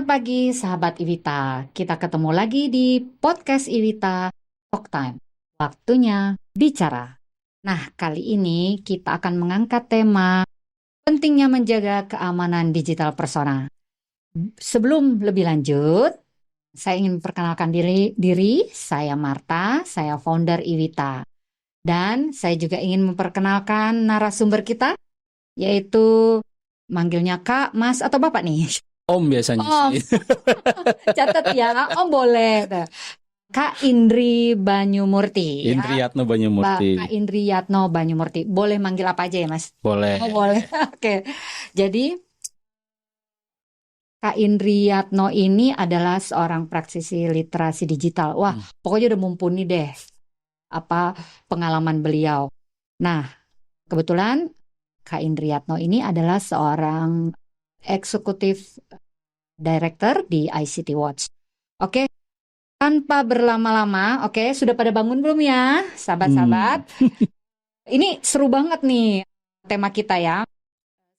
Selamat pagi sahabat Iwita. Kita ketemu lagi di podcast Iwita Talk Time. Waktunya bicara. Nah, kali ini kita akan mengangkat tema pentingnya menjaga keamanan digital persona. Sebelum lebih lanjut, saya ingin memperkenalkan diri. Saya Marta, saya founder Iwita. Dan saya juga ingin memperkenalkan narasumber kita, yaitu manggilnya Kak, Mas, atau Bapak nih? Om biasanya Om, sih. catat ya, Om boleh. Tuh. Kak Indri Banyumurti ya. Indriyatno Kak Banyumurti. Indri Yatno Banyumurti. Boleh manggil apa aja ya, Mas? Boleh. Oh, boleh. Oke. Jadi Kak Indri Yatno ini adalah seorang praktisi literasi digital. Wah, pokoknya udah mumpuni deh apa pengalaman beliau. Nah, kebetulan Kak Indri Yatno ini adalah seorang eksekutif director di ICT Watch. Oke, tanpa berlama-lama, oke, sudah pada bangun belum ya, sahabat-sahabat? Ini seru banget nih tema kita ya.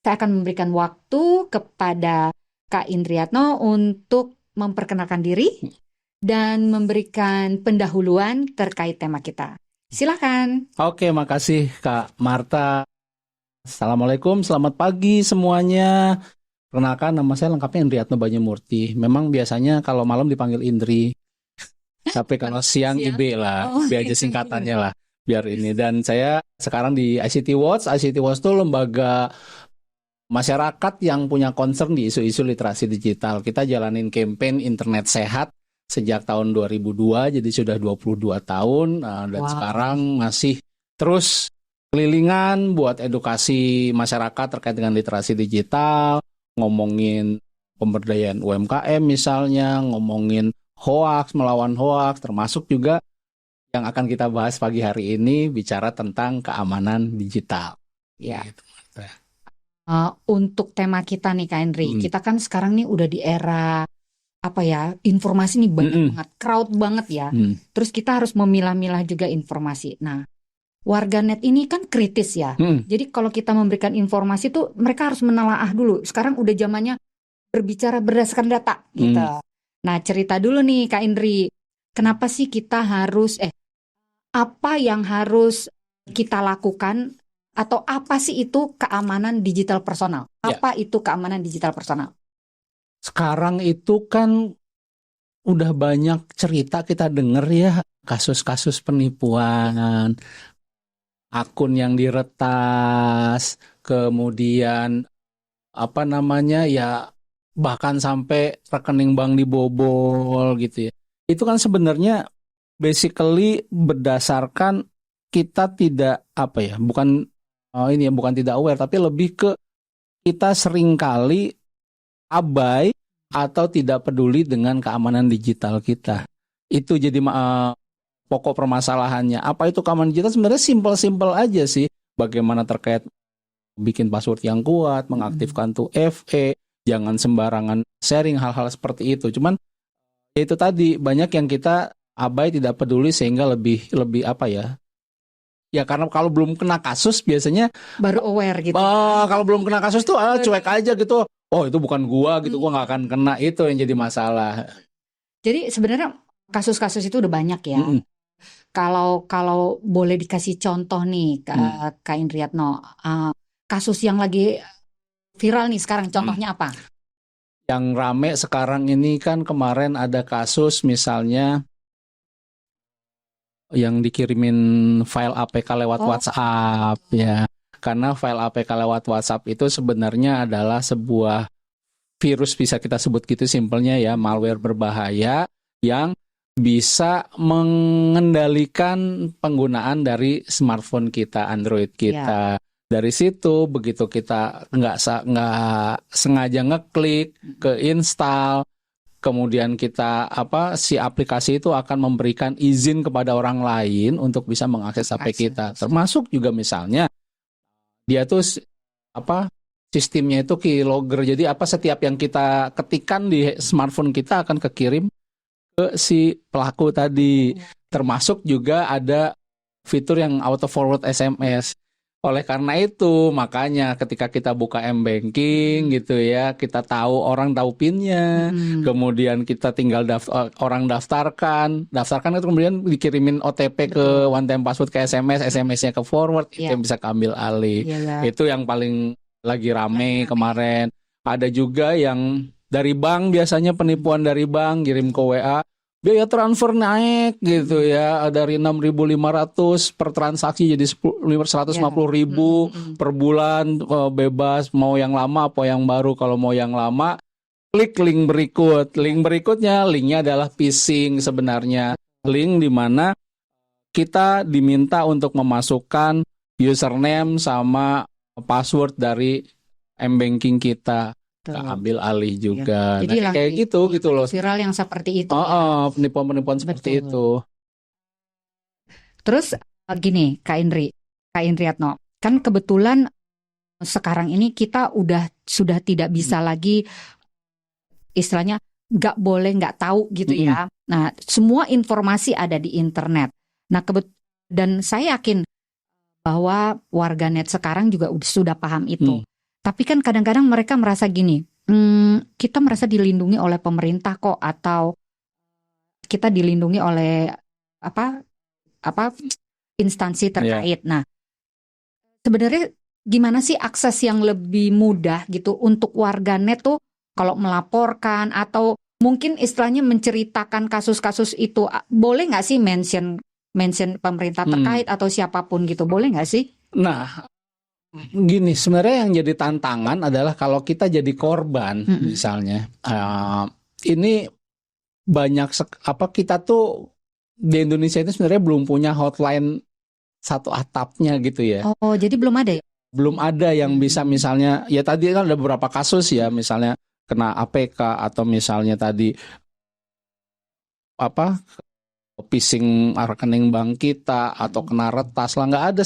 Saya akan memberikan waktu kepada Kak Indriyatno untuk memperkenalkan diri dan memberikan pendahuluan terkait tema kita. Silakan. Oke, makasih Kak Marta. Assalamualaikum, selamat pagi semuanya. Perkenalkan, nama saya lengkapnya Indriyatno Banyumurti. Memang biasanya kalau malam dipanggil Indri, tapi kalau siang IB lah, biar aja singkatannya lah, biar ini. Dan saya sekarang di ICT Watch. ICT Watch itu lembaga masyarakat yang punya concern di isu-isu literasi digital. Kita jalanin campaign internet sehat sejak tahun 2002, jadi sudah 22 tahun. Dan sekarang masih terus kelilingan buat edukasi masyarakat terkait dengan literasi digital, ngomongin pemberdayaan UMKM misalnya, ngomongin hoaks, melawan hoaks, termasuk juga yang akan kita bahas pagi hari ini bicara tentang keamanan digital. Ya. Untuk tema kita nih Kak Henry, kita kan sekarang nih udah di era apa ya, informasi nih banyak banget, crowd banget ya. Terus kita harus memilah-milah juga informasi. Nah, warganet ini kan kritis ya. Jadi kalau kita memberikan informasi tuh mereka harus menelaah dulu. Sekarang udah zamannya berbicara berdasarkan data gitu. Nah, cerita dulu nih Kak Indri. Kenapa sih kita harus apa yang harus kita lakukan atau apa sih itu keamanan digital personal? Apa itu keamanan digital personal? Sekarang itu kan udah banyak cerita kita dengar ya, kasus-kasus penipuan, akun yang diretas, kemudian bahkan sampai rekening bank dibobol gitu ya. Itu kan sebenarnya basically berdasarkan kita tidak bukan tidak aware, tapi lebih ke kita seringkali abai atau tidak peduli dengan keamanan digital kita. Itu jadi pokok permasalahannya. Apa itu keamanan digital? Sebenarnya simpel-simpel aja sih. Bagaimana terkait bikin password yang kuat, mengaktifkan 2FA, jangan sembarangan sharing hal-hal seperti itu. Cuman ya itu tadi, banyak yang kita abai, tidak peduli, sehingga lebih ya karena kalau belum kena kasus biasanya baru aware gitu. Kalau belum kena kasus tuh cuek aja gitu. Oh, itu bukan gua gitu, gua nggak akan kena, itu yang jadi masalah. Jadi sebenarnya kasus-kasus itu udah banyak ya. Kalau boleh dikasih contoh nih Kak Indriyatno, kasus yang lagi viral nih sekarang, contohnya apa? Yang rame sekarang ini kan kemarin ada kasus misalnya yang dikirimin file APK lewat WhatsApp ya. Karena file APK lewat WhatsApp itu sebenarnya adalah sebuah virus, bisa kita sebut gitu simpelnya ya, malware berbahaya yang bisa mengendalikan penggunaan dari smartphone kita, Android kita. Dari situ begitu kita nggak sengaja ngeklik ke install, kemudian kita si aplikasi itu akan memberikan izin kepada orang lain untuk bisa mengakses HP kita. Termasuk juga misalnya dia tuh sistemnya itu keylogger. Jadi setiap yang kita ketikkan di smartphone kita akan kekirim ke si pelaku tadi. Termasuk juga ada fitur yang auto forward SMS. Oleh karena itu, makanya ketika kita buka M-Banking gitu ya, kita tahu orang tahu PIN-nya, kemudian kita tinggal orang daftarkan itu kemudian dikirimin OTP ke one time password ke SMS, SMS-nya ke forward, itu yang bisa keambil alih. Itu yang paling lagi rame kemarin. Ada juga yang dari bank, biasanya penipuan dari bank, kirim ke WA. Biaya transfer naik gitu ya, dari 6.500 per transaksi jadi 150.000 per bulan, bebas mau yang lama apa yang baru. Kalau mau yang lama, klik link berikut. Link berikutnya, linknya adalah phishing sebenarnya. Link di mana kita diminta untuk memasukkan username sama password dari M-Banking kita. Ambil alih juga. Jadi kayak gitu loh. Viral yang seperti itu. Penipuan-penipuan seperti itu. Terus gini, Kak Indriatno, kan kebetulan sekarang ini kita sudah tidak bisa lagi istilahnya nggak boleh nggak tahu gitu ya. Nah, semua informasi ada di internet. Nah, dan saya yakin bahwa warganet sekarang juga sudah paham itu. Tapi kan kadang-kadang mereka merasa gini, kita merasa dilindungi oleh pemerintah kok, atau kita dilindungi oleh apa instansi terkait. Nah, sebenarnya gimana sih akses yang lebih mudah gitu untuk warganet tuh kalau melaporkan atau mungkin istilahnya menceritakan kasus-kasus itu, boleh nggak sih mention pemerintah terkait atau siapapun gitu, boleh nggak sih? Nah, gini, sebenarnya yang jadi tantangan adalah kalau kita jadi korban, misalnya, ini banyak kita tuh di Indonesia itu sebenarnya belum punya hotline satu atapnya gitu ya. Oh, jadi belum ada ya? Belum ada yang bisa, misalnya, ya tadi kan ada beberapa kasus ya, misalnya kena APK atau misalnya tadi phishing rekening bank kita atau kena retas lah, nggak ada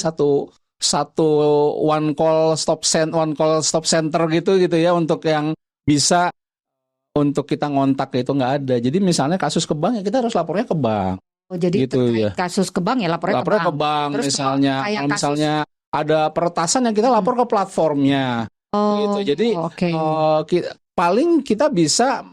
satu one call stop center gitu ya untuk yang bisa untuk kita ngontak, itu nggak ada. Jadi misalnya kasus ke bank ya kita harus lapornya ke bank. Oh, jadi gitu ya. Kasus ke bank ya lapornya ke bank. Terus misalnya kalau misalnya ada peretasan yang kita lapor ke platformnya. Gitu. Jadi paling kita bisa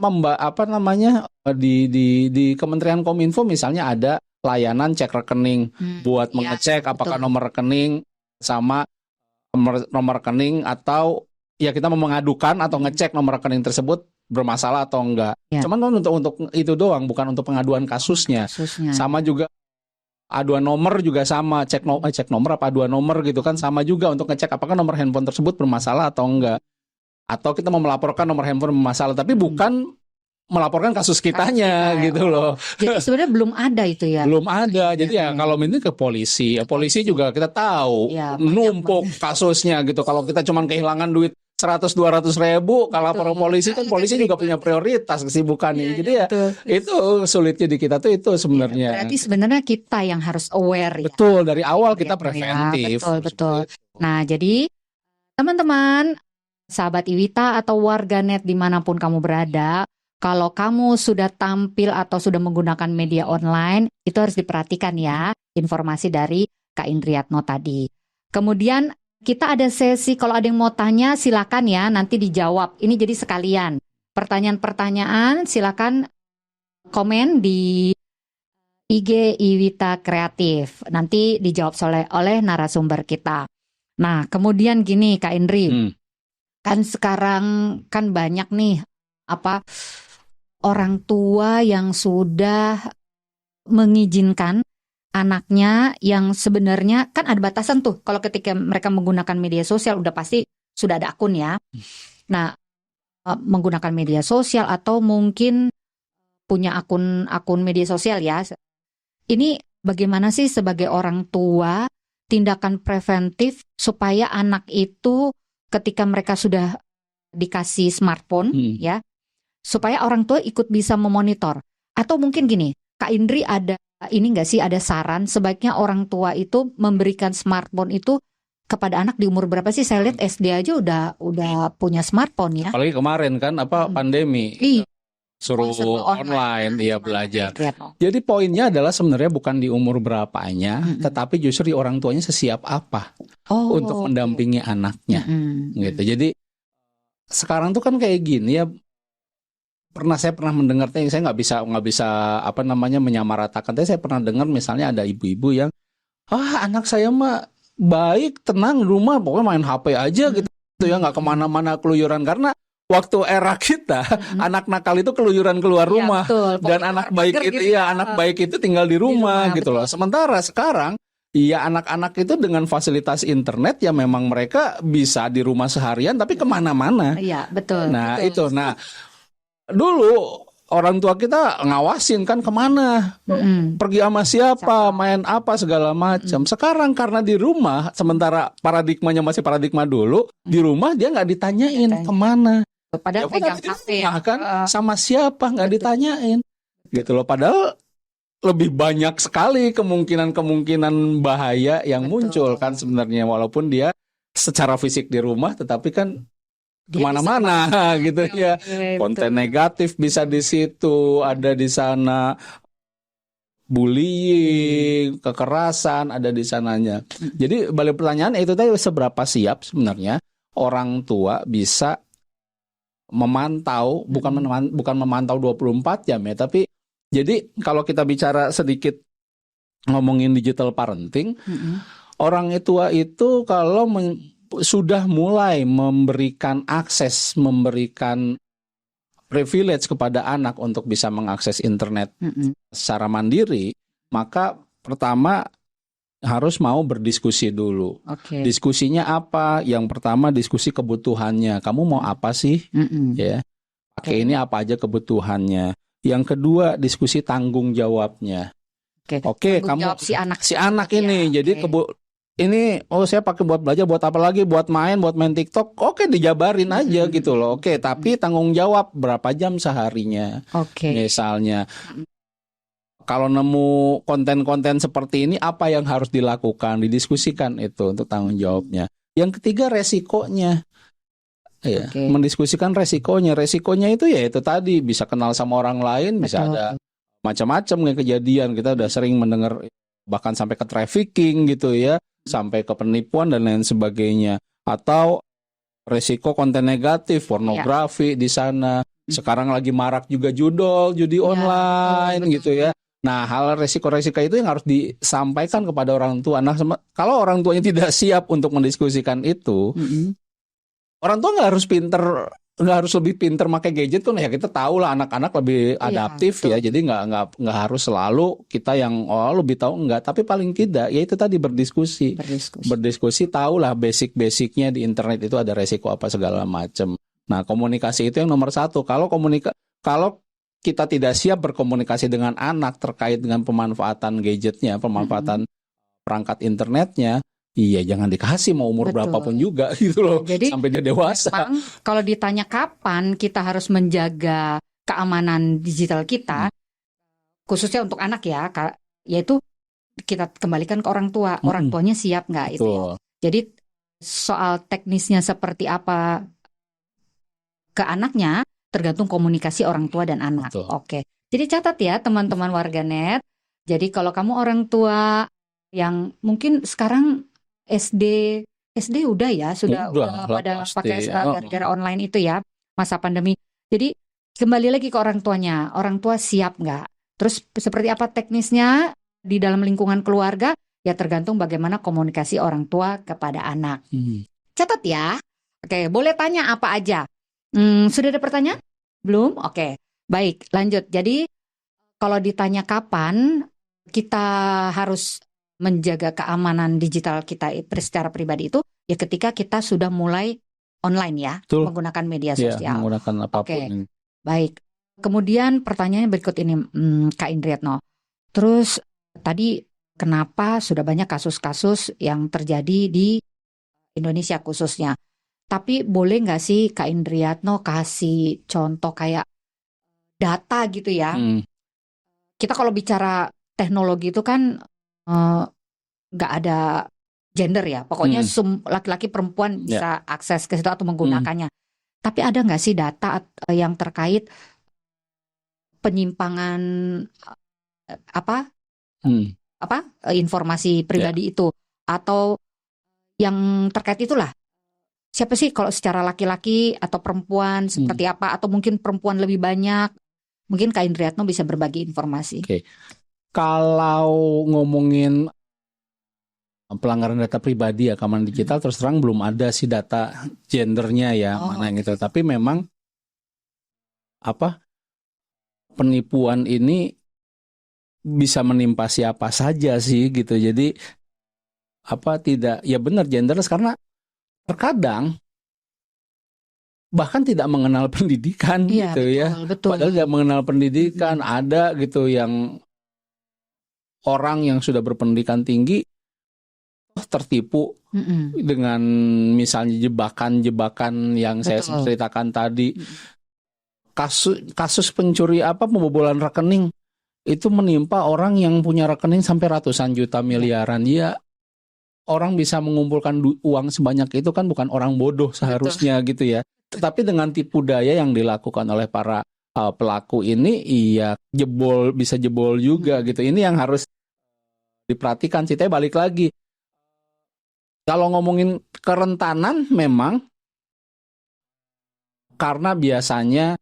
di Kementerian Kominfo misalnya ada layanan cek rekening buat mengecek apakah nomor rekening sama nomor rekening, atau ya kita mau mengadukan atau ngecek nomor rekening tersebut bermasalah atau enggak. Cuman untuk itu doang, bukan untuk pengaduan kasusnya. Sama juga aduan nomor juga sama, cek nomor apa aduan nomor gitu kan, sama juga untuk ngecek apakah nomor handphone tersebut bermasalah atau enggak. Atau kita mau melaporkan nomor handphone bermasalah, tapi bukan melaporkan kasus kitanya gitu loh. Jadi sebenarnya belum ada itu ya. Belum ada. Jadi ya kalau ini ke polisi. Polisi juga kita tahu numpuk kasusnya gitu. Kalau kita cuma kehilangan duit 100-200 ribu, kalau lapor polisi kan polisi juga punya prioritas kesibukannya. Jadi ya itu sulitnya di kita tuh itu sebenarnya. Berarti sebenarnya kita yang harus aware ya. Betul, dari awal kita preventif. Betul. Nah, jadi teman-teman, sahabat Iwita atau warganet dimanapun kamu berada, kalau kamu sudah tampil atau sudah menggunakan media online, itu harus diperhatikan ya, informasi dari Kak Indriatno tadi. Kemudian kita ada sesi, kalau ada yang mau tanya silakan ya, nanti dijawab. Ini jadi sekalian. Pertanyaan-pertanyaan silakan komen di IG Iwita Kreatif. Nanti dijawab oleh narasumber kita. Nah, kemudian gini Kak Indri, kan sekarang kan banyak nih orang tua yang sudah mengizinkan anaknya yang sebenarnya kan ada batasan tuh. Kalau ketika mereka menggunakan media sosial udah pasti sudah ada akun ya. Nah, menggunakan media sosial atau mungkin punya akun media sosial ya. Ini bagaimana sih sebagai orang tua tindakan preventif supaya anak itu ketika mereka sudah dikasih smartphone ya, supaya orang tua ikut bisa memonitor. Atau mungkin gini, Kak Indri ada ini nggak sih, ada saran sebaiknya orang tua itu memberikan smartphone itu kepada anak di umur berapa sih? Saya lihat SD aja udah punya smartphone ya. Apalagi kemarin kan pandemi. suruh serba online, dia belajar. Riyadno? Jadi poinnya adalah sebenarnya bukan di umur berapanya, tetapi justru di orang tuanya sesiap apa untuk oke. mendampingi anaknya, gitu. Jadi sekarang tuh kan kayak gini ya, saya pernah mendengar, saya nggak bisa apa namanya menyamaratakan, tapi saya pernah dengar misalnya ada ibu-ibu yang anak saya mah baik, tenang di rumah, pokoknya main HP aja gitu ya, nggak kemana-mana keluyuran. Karena waktu era kita anak nakal itu keluyuran keluar rumah, betul. dan anak baik itu anak baik itu tinggal di rumah gitu loh. Sementara sekarang iya, anak-anak itu dengan fasilitas internet ya memang mereka bisa di rumah seharian tapi kemana-mana. Iya, betul. Nah itu, dulu orang tua kita ngawasin kan kemana, pergi sama siapa, main apa segala macam. Sekarang karena di rumah, sementara paradigmanya masih paradigma dulu, di rumah dia nggak ditanyain kemana. Padahal pegang HP kan sama siapa nggak ditanyain, gitu loh. Padahal lebih banyak sekali kemungkinan bahaya yang muncul kan sebenarnya, walaupun dia secara fisik di rumah, tetapi kan kemana-mana gitu ya. Konten negatif bisa di situ, ada di sana bullying, kekerasan ada di sananya. Jadi balik pertanyaan itu tadi, seberapa siap sebenarnya orang tua bisa memantau, bukan memantau 24 jam ya, tapi jadi kalau kita bicara sedikit ngomongin digital parenting, orang tua itu kalau sudah mulai memberikan akses, memberikan privilege kepada anak untuk bisa mengakses internet secara mandiri, maka pertama harus mau berdiskusi dulu. Diskusinya apa? Yang pertama diskusi kebutuhannya. Kamu mau apa sih? Ya, pakai ini apa aja kebutuhannya. Yang kedua diskusi tanggung jawabnya. Oke, kamu jawab si anak ini. Jadi ini saya pakai buat belajar, buat apa lagi, buat main TikTok. Oke, dijabarin aja gitu loh. Oke, tapi tanggung jawab berapa jam seharinya. Misalnya kalau nemu konten-konten seperti ini, apa yang harus dilakukan, didiskusikan itu untuk tanggung jawabnya. Yang ketiga resikonya. Ya, mendiskusikan resikonya. Resikonya itu ya itu tadi, bisa kenal sama orang lain, bisa ada macam-macam kejadian. Kita udah sering mendengar bahkan sampai ke trafficking gitu ya, sampai ke penipuan dan lain sebagainya. Atau resiko konten negatif, pornografi di sana. Sekarang lagi marak juga judi online gitu ya. Nah, hal resiko-resiko itu yang harus disampaikan kepada orang tua. Nah, kalau orang tuanya tidak siap untuk mendiskusikan itu, orang tua nggak harus lebih pinter pakai gadget kan ya. Kita tahu lah anak-anak lebih adaptif ya, jadi nggak harus selalu kita yang lebih tahu, enggak, tapi paling tidak ya itu tadi berdiskusi tahu lah basic-basicnya di internet itu ada resiko apa segala macam. Nah, komunikasi itu yang nomor satu. Kalau kita tidak siap berkomunikasi dengan anak terkait dengan pemanfaatan gadgetnya, pemanfaatan perangkat internetnya, iya, jangan dikasih mau umur berapapun juga gitu loh. Jadi, sampai dia dewasa. Memang kalau ditanya kapan kita harus menjaga keamanan digital kita, khususnya untuk anak ya, yaitu kita kembalikan ke orang tua. Orang tuanya siap nggak itu ya. Jadi soal teknisnya seperti apa ke anaknya tergantung komunikasi orang tua dan anak. Oke. Jadi catat ya teman-teman warganet. Jadi kalau kamu orang tua yang mungkin sekarang SD udah ya, sudah pada pakai gara-gara online itu ya, masa pandemi. Jadi kembali lagi ke orang tuanya, orang tua siap nggak? Terus seperti apa teknisnya di dalam lingkungan keluarga? Ya tergantung bagaimana komunikasi orang tua kepada anak. Catat ya. Oke, boleh tanya apa aja. Sudah ada pertanyaan? Belum? Oke, baik, lanjut. Jadi kalau ditanya kapan kita harus menjaga keamanan digital kita secara pribadi itu, ya ketika kita sudah mulai online ya, menggunakan media sosial. Menggunakan apapun. Baik. Kemudian pertanyaannya berikut ini, Kak Indriatno. Terus tadi kenapa sudah banyak kasus-kasus yang terjadi di Indonesia khususnya? Tapi boleh nggak sih Kak Indriatno kasih contoh kayak data gitu ya? Kita kalau bicara teknologi itu kan nggak ada gender ya, pokoknya laki-laki perempuan bisa akses ke situ atau menggunakannya. Tapi ada nggak sih data yang terkait penyimpangan apa Hmm. informasi Ya. pribadi itu, atau yang terkait itulah. Siapa sih kalau secara laki-laki atau perempuan seperti apa, atau mungkin perempuan lebih banyak? Mungkin Kak Indriatno bisa berbagi informasi. Oke. Kalau ngomongin pelanggaran data pribadi ya keamanan digital, terus terang belum ada sih data gendernya ya mana yang itu. Tapi memang penipuan ini bisa menimpa siapa saja sih gitu. Jadi tidak ya benar genderless karena terkadang bahkan tidak mengenal pendidikan Iya, gitu ya. betul. Padahal tidak mengenal pendidikan, ada gitu yang orang yang sudah berpendidikan tinggi tertipu dengan misalnya jebakan-jebakan yang saya ceritakan tadi. Kasus pencuri pembobolan rekening itu menimpa orang yang punya rekening sampai ratusan juta miliaran. Ya, orang bisa mengumpulkan uang sebanyak itu kan bukan orang bodoh seharusnya gitu ya. Tetapi dengan tipu daya yang dilakukan oleh para pelaku ini, iya bisa jebol juga gitu. Ini yang harus diperhatikan. Kita balik lagi. Kalau ngomongin kerentanan memang karena biasanya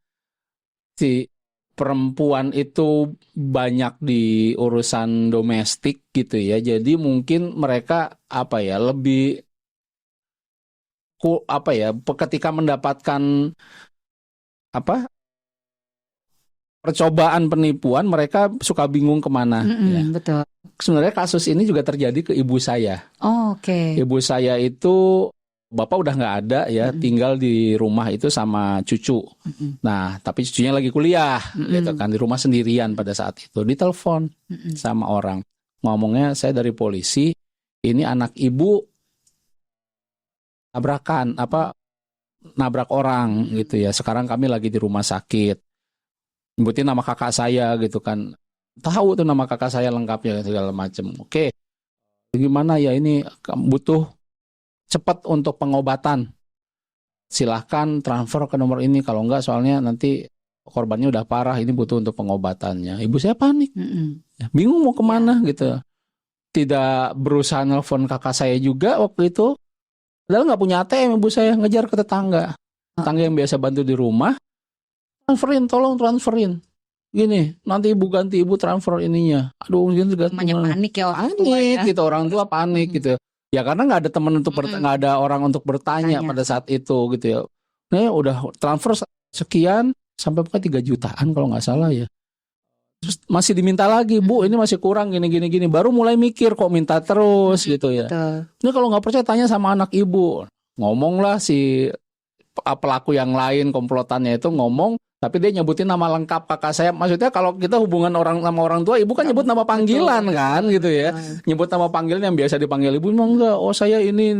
si perempuan itu banyak di urusan domestik gitu ya. Jadi mungkin mereka lebih ketika mendapatkan percobaan penipuan, mereka suka bingung kemana. Ya. Betul. Sebenarnya kasus ini juga terjadi ke ibu saya. Oke. Ibu saya itu bapak udah nggak ada ya, tinggal di rumah itu sama cucu. Nah, tapi cucunya lagi kuliah, gitu kan, di rumah sendirian pada saat itu. Ditelepon sama orang, ngomongnya saya dari polisi, ini anak ibu nabrak orang gitu ya. Sekarang kami lagi di rumah sakit. Nyebutin nama kakak saya gitu kan. Tahu tuh nama kakak saya lengkapnya segala macam. Oke, gimana ya ini butuh cepat untuk pengobatan. Silahkan transfer ke nomor ini. Kalau enggak soalnya nanti korbannya udah parah. Ini butuh untuk pengobatannya. Ibu saya panik. Bingung mau kemana gitu. Tidak berusaha nelfon kakak saya juga waktu itu. Padahal nggak punya ATM ibu saya. Ngejar ke tetangga. Tetangga yang biasa bantu di rumah. Tolong transferin. Gini, nanti ibu ganti, ibu transfer ininya. Aduh, namanya panik ya orang tua ya. Gitu, orang tua panik gitu. Ya karena nggak ada teman untuk nggak ada orang untuk bertanya pada saat itu gitu ya. Nah, udah transfer sekian sampai pokoknya 3 jutaan kalau nggak salah ya. Terus masih diminta lagi, Bu, ini masih kurang gini. Baru mulai mikir kok minta terus gitu ya. Ini kalau nggak percaya tanya sama anak ibu. Ngomonglah si pelaku yang lain komplotannya itu ngomong. Tapi dia nyebutin nama lengkap kakak saya. Maksudnya kalau kita hubungan orang sama orang tua, ibu kan nyebut nama panggilan kan gitu ya. Nyebut nama panggilan yang biasa dipanggil ibu, emang enggak. Oh saya ini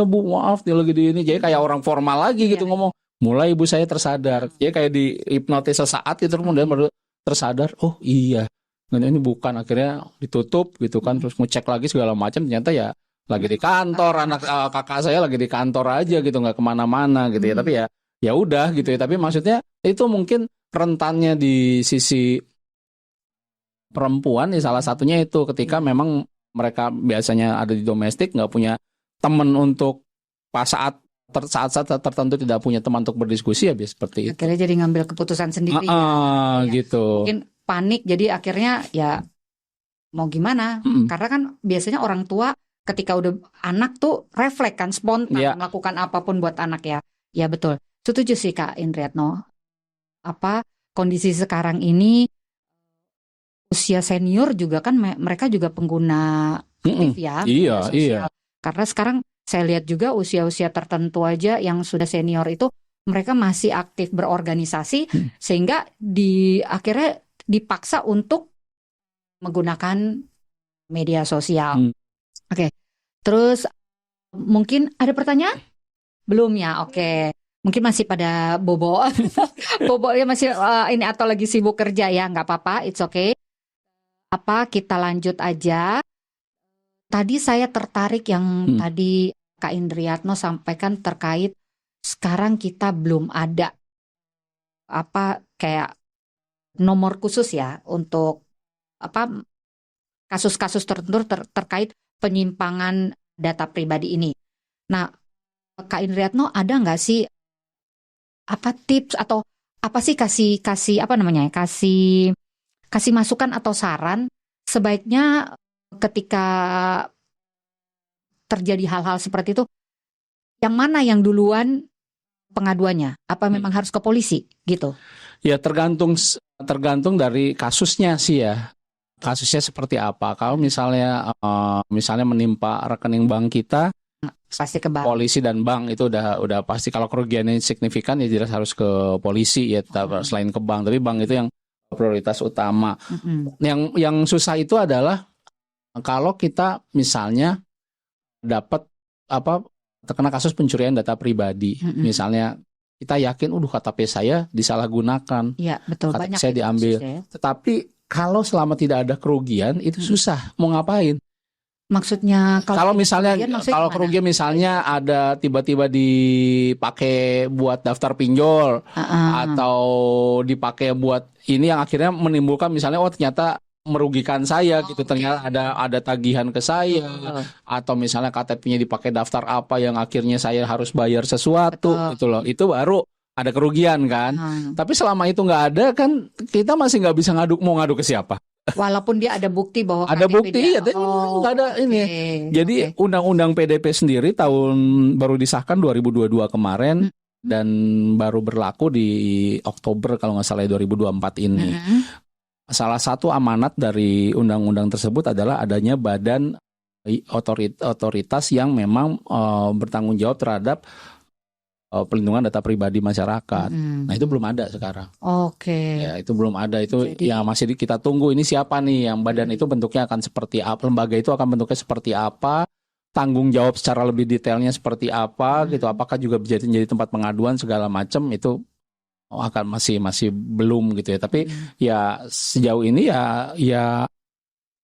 Bu, maaf dia lagi di ini. Jadi kayak orang formal lagi gitu ngomong. Mulai ibu saya tersadar. Jadi kayak di hipnotis sesaat itu kemudian baru tersadar. Oh iya. Ini bukan, akhirnya ditutup gitu kan. Terus ngecek lagi segala macam, ternyata ya lagi di kantor. Kakak saya lagi di kantor aja gitu, nggak kemana-mana gitu ya. Tapi ya udah gitu ya. Tapi maksudnya itu mungkin rentannya di sisi perempuan ya, salah satunya itu ketika memang mereka biasanya ada di domestik, nggak punya teman untuk saat tertentu tidak punya teman untuk berdiskusi, ya seperti itu. Akhirnya jadi ngambil keputusan sendiri gitu. Mungkin panik, jadi akhirnya ya mau gimana. Karena kan biasanya orang tua ketika udah anak tuh refleks kan, spontan melakukan apapun buat anak ya. Ya betul. Setuju sih Kak Indriatno. Kondisi sekarang ini usia senior juga kan mereka juga pengguna aktif ya media sosial. Karena sekarang saya lihat juga usia-usia tertentu aja yang sudah senior itu mereka masih aktif berorganisasi sehingga akhirnya dipaksa untuk menggunakan media sosial. Oke. Terus mungkin ada pertanyaan? Belum ya? Oke. Mungkin masih pada bobo. Bobo ya masih ini atau lagi sibuk kerja ya, nggak apa-apa, it's okay. Kita lanjut aja. Tadi saya tertarik yang tadi Kak Indriatno sampaikan terkait sekarang kita belum ada kayak nomor khusus ya untuk apa kasus-kasus tertentu terkait penyimpangan data pribadi ini. Nah, Kak Indriatno ada nggak sih apa tips atau apa sih kasih apa namanya ya, kasih masukan atau saran sebaiknya ketika terjadi hal-hal seperti itu, yang mana yang duluan pengaduannya? Apa memang harus ke polisi gitu? Ya tergantung dari kasusnya sih ya. Kasusnya seperti apa? Kalau misalnya menimpa rekening bank kita, Pasti ke bank. polisi dan bank itu udah pasti. Kalau kerugiannya signifikan ya jelas harus ke polisi ya, selain ke bank. Tapi bank itu yang prioritas utama. Yang susah itu adalah kalau kita misalnya dapat terkena kasus pencurian data pribadi. Misalnya kita yakin KTP saya disalahgunakan. Iya, betul, KTP banyak saya itu diambil. kasusnya ya. Tetapi kalau selama tidak ada kerugian itu susah mau ngapain. Maksudnya Kalau misalnya gimana? kerugian misalnya ada tiba-tiba dipakai buat daftar pinjol atau dipakai buat ini yang akhirnya menimbulkan misalnya ternyata merugikan saya gitu, ternyata ada tagihan ke saya atau misalnya KTP-nya dipakai daftar apa yang akhirnya saya harus bayar sesuatu gitu loh. Itu baru ada kerugian kan. Tapi selama itu nggak ada kan kita masih nggak bisa mau ngadu ke siapa. Walaupun dia ada bukti bahwa ada KTP bukti dia. ya, tapi nggak ada ini. Jadi Undang-Undang PDP sendiri baru disahkan 2022 kemarin dan baru berlaku di Oktober kalau nggak salah 2024 ini. Salah satu amanat dari undang-undang tersebut adalah adanya badan otoritas yang memang bertanggung jawab terhadap pelindungan data pribadi masyarakat. Nah itu belum ada sekarang. Ya itu belum ada. Itu ya masih kita tunggu ini siapa nih yang badan itu bentuknya akan seperti apa, lembaga itu akan bentuknya seperti apa, tanggung jawab secara lebih detailnya seperti apa gitu. Apakah juga jadi tempat pengaduan segala macam itu akan masih belum gitu ya. Tapi ya sejauh ini ya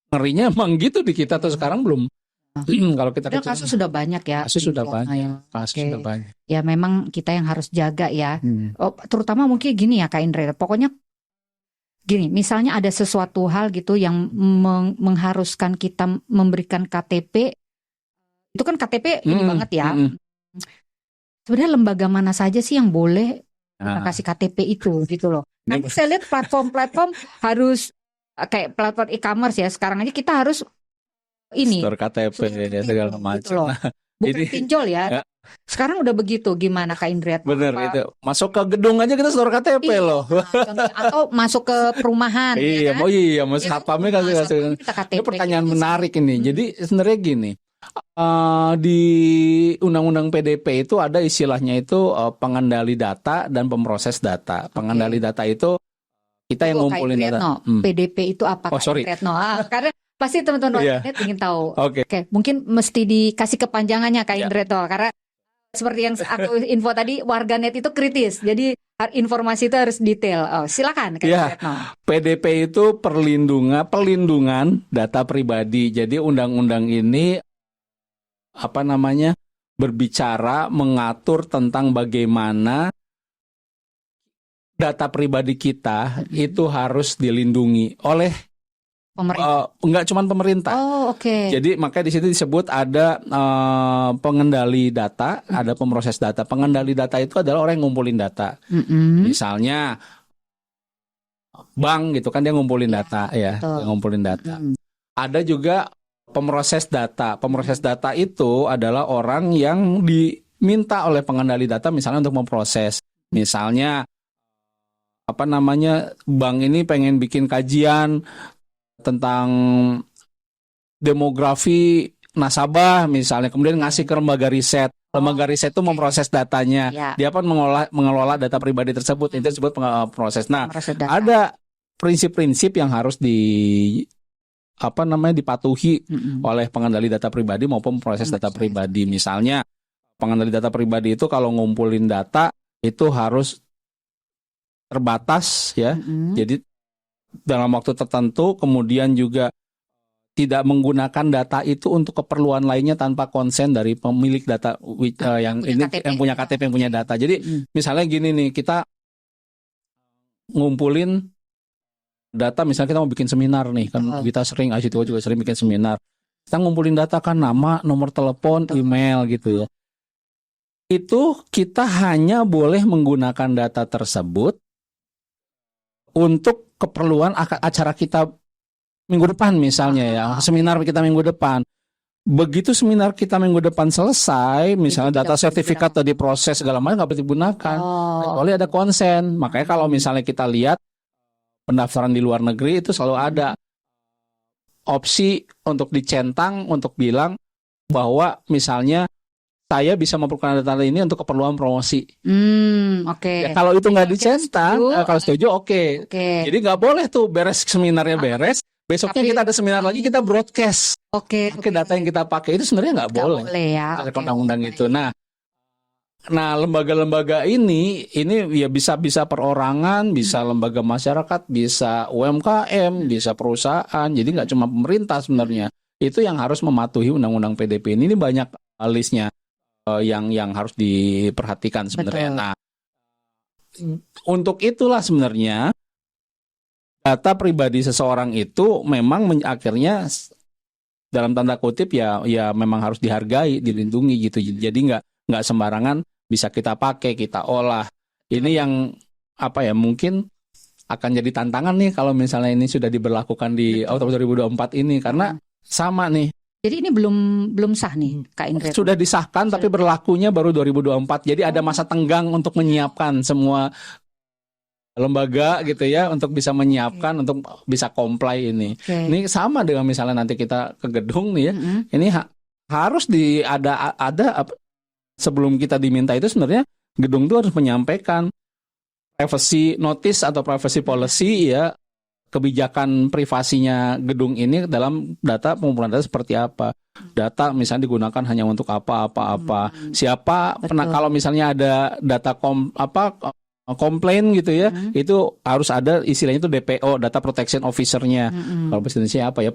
ngerinya emang gitu di kita tuh sekarang belum. Kalau kita kasus sudah banyak ya. Kasus sudah banyak. Sudah banyak. Ya memang kita yang harus jaga ya. Terutama mungkin gini ya Kak Indra. Pokoknya gini, misalnya ada sesuatu hal gitu yang mengharuskan kita memberikan KTP. Itu kan KTP ini banget ya. Sebenarnya lembaga mana saja sih yang boleh kasih KTP itu gitu loh. Nanti saya lihat platform harus kayak platform e-commerce ya. Sekarang aja kita harus ini store KTP ya segala macam. Gitu loh. Bukan pinjol ya. Sekarang udah begitu, gimana Kak Indriat? Bener itu. Masuk ke gedung aja kita store KTP loh. Atau masuk ke perumahan. Iya, kan? Mas satpamnya kasih. Ini pertanyaan menarik ini. Jadi sebenarnya gini, di Undang-Undang PDP itu ada istilahnya itu pengendali data dan pemproses data. Pengendali data itu kita yang ngumpulin data. PDP itu apa? Karena pasti teman-teman warganet ingin tahu. Oke, mungkin mesti dikasih kepanjangannya Kak Indreto karena seperti yang aku info tadi warganet itu kritis. Jadi informasi itu harus detail. Silakan Kak Indretno. PDP itu perlindungan data pribadi. Jadi undang-undang ini berbicara mengatur tentang bagaimana data pribadi kita itu harus dilindungi oleh pemerintah. Enggak cuma pemerintah. Jadi makanya di situ disebut ada pengendali data, ada pemroses data. Pengendali data itu adalah orang yang ngumpulin data. Misalnya bank gitu kan dia ngumpulin data ya, dia ngumpulin data. Ada juga pemroses data. Pemroses data itu adalah orang yang diminta oleh pengendali data misalnya untuk memproses. Misalnya bank ini pengen bikin kajian tentang demografi nasabah misalnya, kemudian ngasih ke lembaga riset. Lembaga riset itu memproses datanya. Dia pun mengelola data pribadi tersebut. Itu disebut proses. Nah, ada prinsip-prinsip yang harus dipatuhi oleh pengendali data pribadi maupun proses data pribadi. Misalnya, pengendali data pribadi itu kalau ngumpulin data itu harus terbatas ya. Jadi dalam waktu tertentu, kemudian juga tidak menggunakan data itu untuk keperluan lainnya tanpa konsen dari pemilik data yang punya KTP, yang punya data. Jadi misalnya gini nih, kita ngumpulin data, misalnya kita mau bikin seminar nih, kan kita sering, ICT Watch juga sering bikin seminar. Kita ngumpulin data kan, nama, nomor telepon, email gitu ya. Itu kita hanya boleh menggunakan data tersebut untuk keperluan acara kita minggu depan misalnya ya, seminar kita minggu depan. Begitu seminar kita minggu depan selesai, misalnya data sertifikat atau diproses segala macam nggak boleh digunakan, kecuali ada konsen. Makanya kalau misalnya kita lihat pendaftaran di luar negeri itu selalu ada opsi untuk dicentang untuk bilang bahwa misalnya saya bisa mempergunakan data ini untuk keperluan promosi. Oke. Ya, kalau itu nggak dicentang, kalau setuju oke. Jadi nggak boleh tuh beres seminarnya beres. Besoknya kita ada seminar lagi, kita broadcast. Oke, data yang kita pakai itu sebenarnya nggak boleh ya. Ada undang-undang itu. Nah, lembaga-lembaga ini ya bisa perorangan, bisa lembaga masyarakat, bisa UMKM, bisa perusahaan. Jadi nggak cuma pemerintah sebenarnya. Itu yang harus mematuhi undang-undang PDP ini banyak listnya yang harus diperhatikan sebenarnya. Betul. Nah, untuk itulah sebenarnya data pribadi seseorang itu memang akhirnya dalam tanda kutip ya memang harus dihargai, dilindungi gitu. Jadi nggak sembarangan bisa kita pakai, kita olah. Ini yang mungkin akan jadi tantangan nih kalau misalnya ini sudah diberlakukan di Oktober 2024 ini, karena sama nih. Jadi ini belum sah nih, Kak Indriatno. Sudah disahkan tapi berlakunya baru 2024. Jadi ada masa tenggang untuk menyiapkan semua lembaga gitu ya, untuk bisa menyiapkan untuk bisa comply ini. Ini sama dengan misalnya nanti kita ke gedung nih ya. Ini harus ada sebelum kita diminta itu sebenarnya gedung itu harus menyampaikan privacy notice atau privacy policy ya, kebijakan privasinya gedung ini dalam data pengumpulan data seperti apa. Data misalnya digunakan hanya untuk apa. Siapa kalau misalnya ada data komplain gitu ya, itu harus ada istilahnya itu DPO, data protection officer-nya. Kalau bahasa Indonesia apa ya,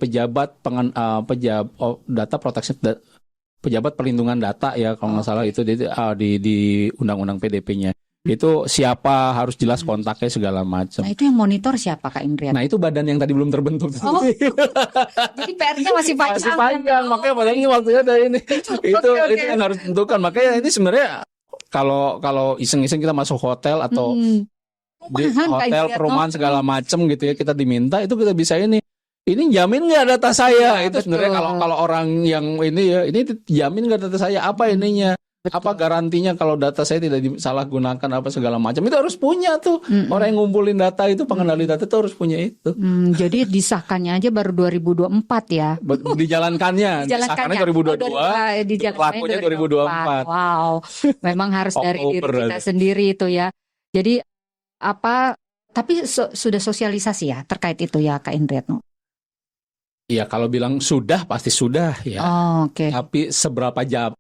pejabat perlindungan data ya kalau nggak salah itu di undang-undang PDP-nya. Itu siapa, harus jelas kontaknya segala macam. Nah, itu yang monitor siapa, Kak Indriatno? Nah, itu badan yang tadi belum terbentuk. Jadi PR-nya masih panjang. Masih panjang, makanya padahal waktunya ada ini. Itu yang harus ditentukan. Makanya ini sebenarnya kalau iseng-iseng kita masuk hotel atau di hotel perumahan segala macam gitu ya, kita diminta itu kita bisa ini jamin nggak data saya? Itu sebenarnya kalau orang yang ini jamin nggak data saya, apa ininya? Apa garantinya kalau data saya tidak disalahgunakan apa segala macam? Itu harus punya tuh. Orang yang ngumpulin data itu, pengendali data itu harus punya itu. Jadi disahkannya aja baru 2024 ya. Disahkannya 2022, pelakunya 2024. Wow, memang harus dari diri kita sendiri itu ya. Jadi tapi sudah sosialisasi ya terkait itu ya, Kak Indriatno? Iya, kalau bilang sudah pasti sudah ya. Tapi seberapa jauh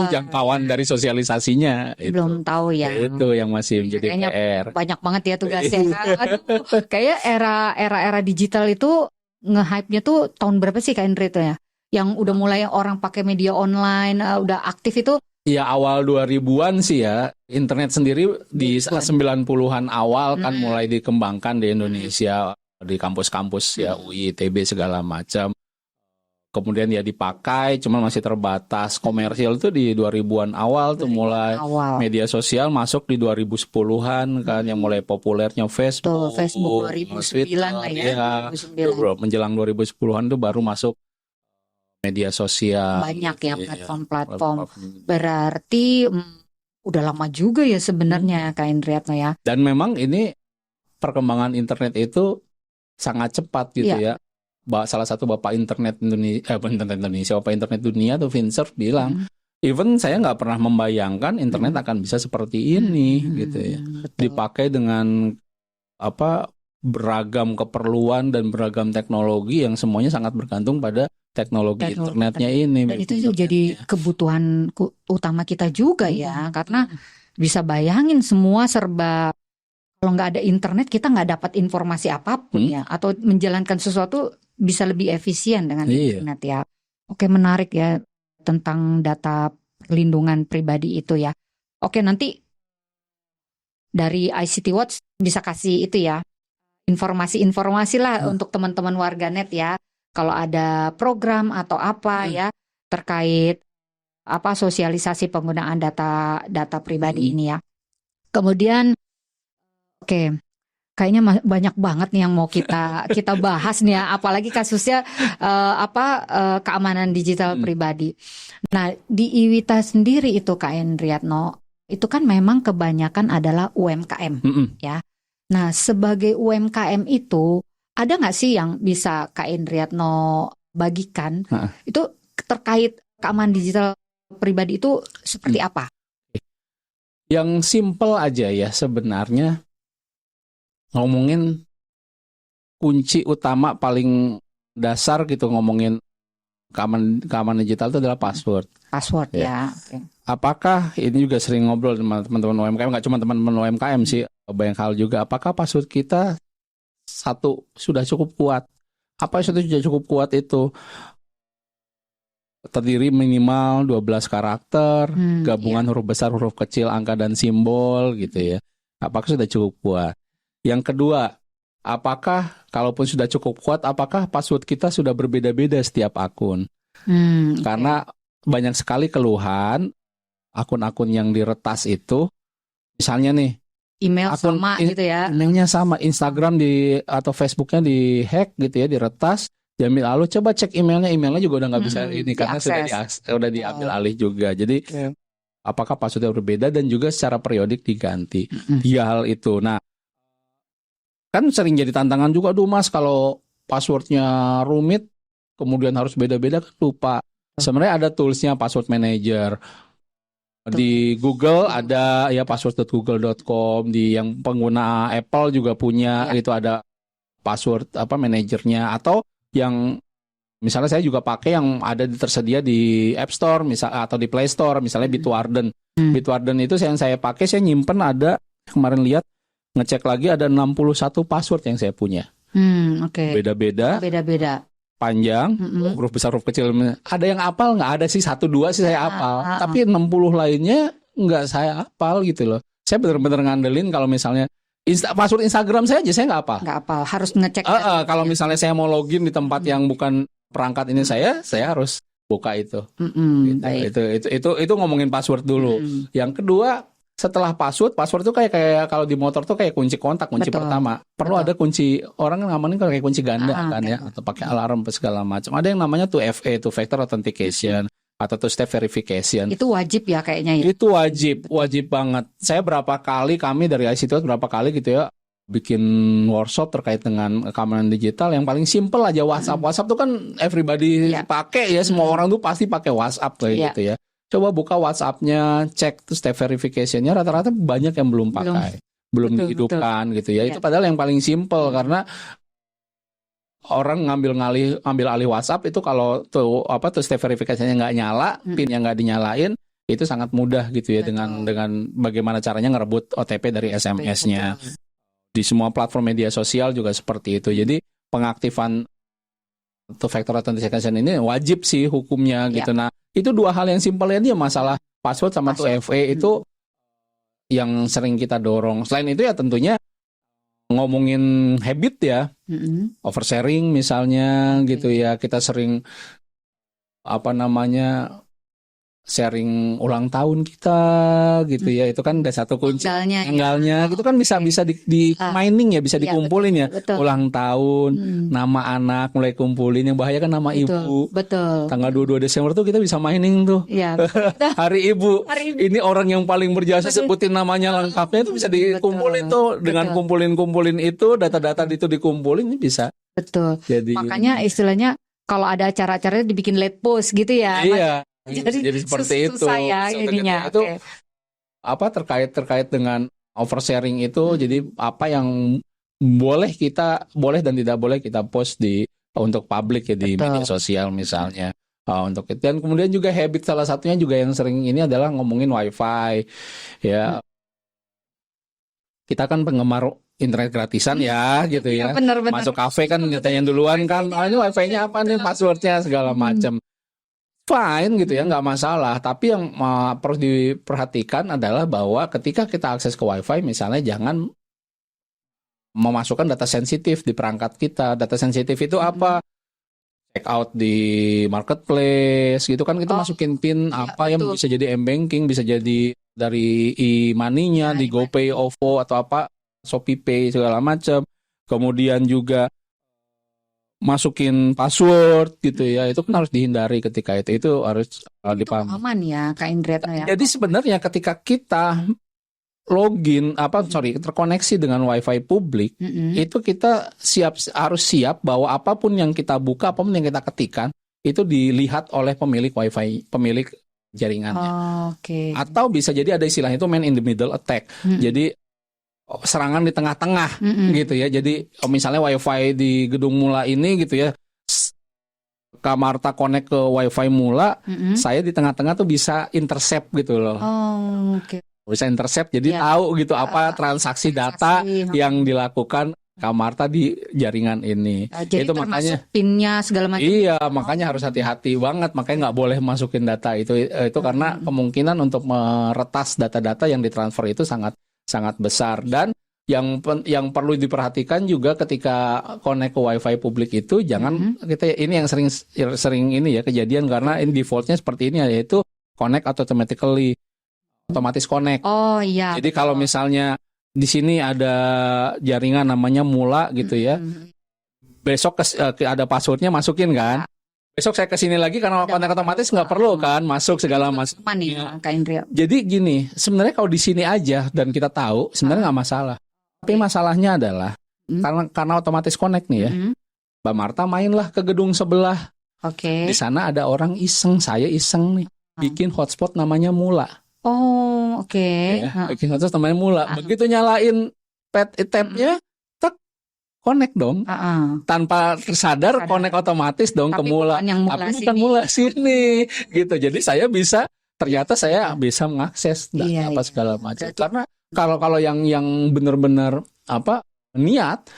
jangkauan dari sosialisasinya itu. Belum tahu ya. Itu yang masih menjadi PR. Banyak banget ya tugasnya. Kayak era digital itu nge-hype-nya tuh tahun berapa sih, Kak Indriatno ya? Yang udah mulai orang pakai media online, udah aktif itu? Ya awal 2000-an sih ya. Internet sendiri di 90-an awal kan mulai dikembangkan di Indonesia, di kampus-kampus ya, UI, ITB segala macam. Kemudian ya dipakai, cuman masih terbatas. Komersial tuh di 2000-an awal tuh mulai. Media sosial masuk di 2010-an kan, yang mulai populernya Facebook. Facebook 2009 lah ya. 2009. Menjelang 2010-an tuh baru masuk media sosial. Banyak ya platform-platform. Berarti udah lama juga ya sebenarnya, Kak Indriatno ya. Dan memang ini perkembangan internet itu sangat cepat gitu ya. Salah satu bapak internet dunia tuh Vincer bilang, even saya nggak pernah membayangkan internet akan bisa seperti ini gitu ya. Betul. Dipakai dengan beragam keperluan dan beragam teknologi yang semuanya sangat bergantung pada teknologi internetnya ini. Dan itu jadi kebutuhan utama kita juga ya, karena bisa bayangin semua serba. Kalau nggak ada internet kita nggak dapat informasi apapun ya, atau menjalankan sesuatu bisa lebih efisien dengan internet ya. Oke, menarik ya tentang data perlindungan pribadi itu ya. Oke, nanti dari ICT Watch bisa kasih itu ya, informasi-informasi lah untuk teman-teman warganet ya. Kalau ada program atau apa ya terkait apa sosialisasi penggunaan data pribadi ini ya. Kemudian oke, kayaknya banyak banget nih yang mau kita bahas nih ya, apalagi kasusnya keamanan digital pribadi. Nah, di Iwita sendiri itu Kak Endriatno, itu kan memang kebanyakan adalah UMKM ya. Nah, sebagai UMKM itu ada nggak sih yang bisa Kak Endriatno bagikan? Itu terkait keamanan digital pribadi itu seperti apa? Yang simple aja ya sebenarnya, ngomongin kunci utama paling dasar gitu ngomongin keamanan digital itu adalah password. Password ya. Okay. Apakah ini juga sering ngobrol sama teman-teman UMKM, nggak cuma teman-teman UMKM sih, banyak hal juga. Apakah password kita satu sudah cukup kuat? Apa yang sudah cukup kuat itu? Terdiri minimal 12 karakter, gabungan huruf besar, huruf kecil, angka dan simbol gitu ya. Apakah sudah cukup kuat? Yang kedua, apakah kalaupun sudah cukup kuat, apakah password kita sudah berbeda-beda setiap akun? Karena banyak sekali keluhan akun-akun yang diretas itu, misalnya nih, email sama gitu ya. Emailnya sama, Instagram atau Facebooknya dihack gitu ya, diretas. Diambil alih, coba cek emailnya juga udah nggak bisa ini karena sudah diambil alih juga. Jadi apakah passwordnya berbeda dan juga secara periodik diganti. 3 hal itu. Nah, kan sering jadi tantangan juga, aduh Mas kalau passwordnya rumit, kemudian harus beda-beda kan lupa. Sebenarnya ada toolsnya password manager. Di Google ada ya password.google.com, di yang pengguna Apple juga punya itu ada password manajernya, atau yang misalnya saya juga pakai yang ada tersedia di App Store atau di Play Store, misalnya Bitwarden. Bitwarden itu yang saya pakai, saya nyimpen ada, kemarin lihat ngecek lagi ada 61 password yang saya punya. Beda-beda. Panjang, huruf besar, huruf kecil. Ada yang hafal nggak? Ada sih 1-2 sih saya hafal. Tapi 60 lainnya nggak saya hafal gitu loh. Saya benar-benar ngandelin kalau misalnya password Instagram saya aja saya nggak hafal. Nggak hafal, harus ngecek. Kalau misalnya saya mau login di tempat yang bukan perangkat ini saya harus buka itu. Itu ngomongin password dulu. Yang kedua, setelah password itu kayak kalau di motor tuh kayak kunci kontak, kunci pertama. Perlu ada kunci, orang kan ngamanin kayak kunci ganda kan ya, atau pakai alarm segala macam. Ada yang namanya 2FA, two factor authentication, atau two step verification. Itu wajib ya kayaknya ya. Itu wajib banget. Saya kami dari ICT berapa kali gitu ya bikin workshop terkait dengan keamanan digital. Yang paling simple aja WhatsApp tuh kan everybody pakai ya, semua orang tuh pasti pakai WhatsApp kayak gitu ya. Coba buka WhatsApp-nya, cek tuh step verification-nya, rata-rata banyak yang belum pakai, belum dihidupkan gitu ya. Itu padahal yang paling simple, karena orang ngambil alih WhatsApp itu kalau tuh step verification-nya nggak nyala, PIN-nya nggak dinyalain, itu sangat mudah gitu ya dengan bagaimana caranya ngerebut OTP dari SMS-nya. Di semua platform media sosial juga seperti itu. Jadi pengaktifan two factor authentication ini wajib sih hukumnya gitu. Nah, itu 2 hal yang simpel ya, masalah password sama 2FA itu yang sering kita dorong. Selain itu ya tentunya ngomongin habit ya, oversharing misalnya gitu ya. Kita sering sharing ulang tahun kita gitu ya, itu kan ada satu kunci tanggalnya gitu kan bisa di mining ya, bisa dikumpulin ya, ulang tahun, nama anak mulai kumpulin, yang bahaya kan nama ibu. Tanggal 22 Desember tuh kita bisa mining tuh. Hari ibu. Ini orang yang paling berjasa, sebutin namanya lengkapnya itu bisa dikumpulin tuh. Dengan kumpulin itu, data-data itu dikumpulin, ini bisa. Jadi makanya istilahnya kalau ada acara-acaranya dibikin late post gitu ya. Iya. Jadi seperti itu. Susah ya ininya. Itu terkait dengan oversharing itu. Jadi apa yang boleh dan tidak boleh kita post untuk publik ya di media sosial misalnya. Untuk itu. Dan kemudian juga habit salah satunya juga yang sering ini adalah ngomongin WiFi ya. Kita kan penggemar internet gratisan ya gitu ya. Bener. Masuk kafe kan ditanya duluan kan, ini WiFi-nya apa nih, passwordnya segala macam. Fine gitu ya, nggak masalah. Tapi yang perlu diperhatikan adalah bahwa ketika kita akses ke WiFi misalnya, jangan memasukkan data sensitif di perangkat kita. Data sensitif itu apa? Check out di marketplace gitu kan, kita masukin PIN apa yang bisa jadi m-banking, bisa jadi dari e-money-nya di GoPay, OVO atau apa, ShopeePay segala macam. Kemudian juga masukin password gitu ya, itu kan harus dihindari ketika itu harus dipahami. Itu aman ya Kak Indriatno ya. Jadi sebenarnya ketika kita login terkoneksi dengan wifi publik, itu kita harus siap bahwa apapun yang kita buka, apapun yang kita ketikkan itu dilihat oleh pemilik wifi, pemilik jaringannya. Atau bisa jadi ada istilahnya itu man in the middle attack. Jadi serangan di tengah-tengah gitu ya. Jadi misalnya wifi di gedung Mula ini gitu ya, Kak Marta connect ke wifi Mula, saya di tengah-tengah tuh bisa intercept gitu loh. Bisa intercept, jadi tahu gitu apa transaksi data yang dilakukan Kak Marta di jaringan ini. Jadi itu termasuk makanya PIN-nya segala macam. Iya, makanya harus hati-hati banget. Makanya nggak boleh masukin data itu karena kemungkinan untuk meretas data-data yang ditransfer itu sangat sangat besar. Dan yang perlu diperhatikan juga ketika connect ke wifi publik itu jangan ini yang sering ini ya kejadian, karena ini defaultnya seperti ini, yaitu connect automatically. Otomatis connect. Jadi kalau misalnya di sini ada jaringan namanya Mula gitu ya, besok ada passwordnya masukin kan. Besok saya kesini lagi karena connect otomatis nggak perlu kan masuk segala macam. Jadi gini, sebenarnya kalau di sini aja dan kita tahu sebenarnya nggak masalah. Tapi masalahnya adalah karena otomatis connect nih ya, Mbak Marta mainlah ke gedung sebelah. Di sana ada orang iseng, saya iseng nih, bikin hotspot namanya Mula. Bikin hotspot namanya Mula. Begitu nyalain tab-nya, connect dong. Tanpa tersadar connect otomatis dong ke Mula. Tapi bukan Mula sini gitu. Jadi saya ternyata saya bisa mengakses apa segala macam. Karena kalau yang benar-benar niat,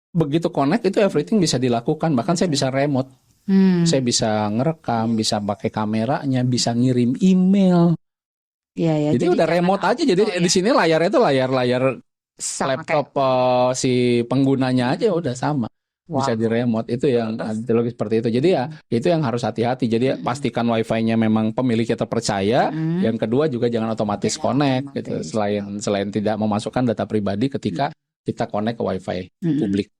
begitu connect itu everything bisa dilakukan. Bahkan saya bisa remote. Saya bisa ngerekam, bisa pakai kameranya, bisa ngirim email. Jadi udah remote aja. Jadi di sini layarnya itu layar laptop si penggunanya aja udah sama. Bisa di remote. Itu yang logis seperti itu. Jadi ya itu yang harus hati-hati. Jadi pastikan wifi-nya memang pemiliknya terpercaya. Yang kedua juga jangan otomatis connect gitu. Selain tidak memasukkan data pribadi ketika kita connect ke wifi publik.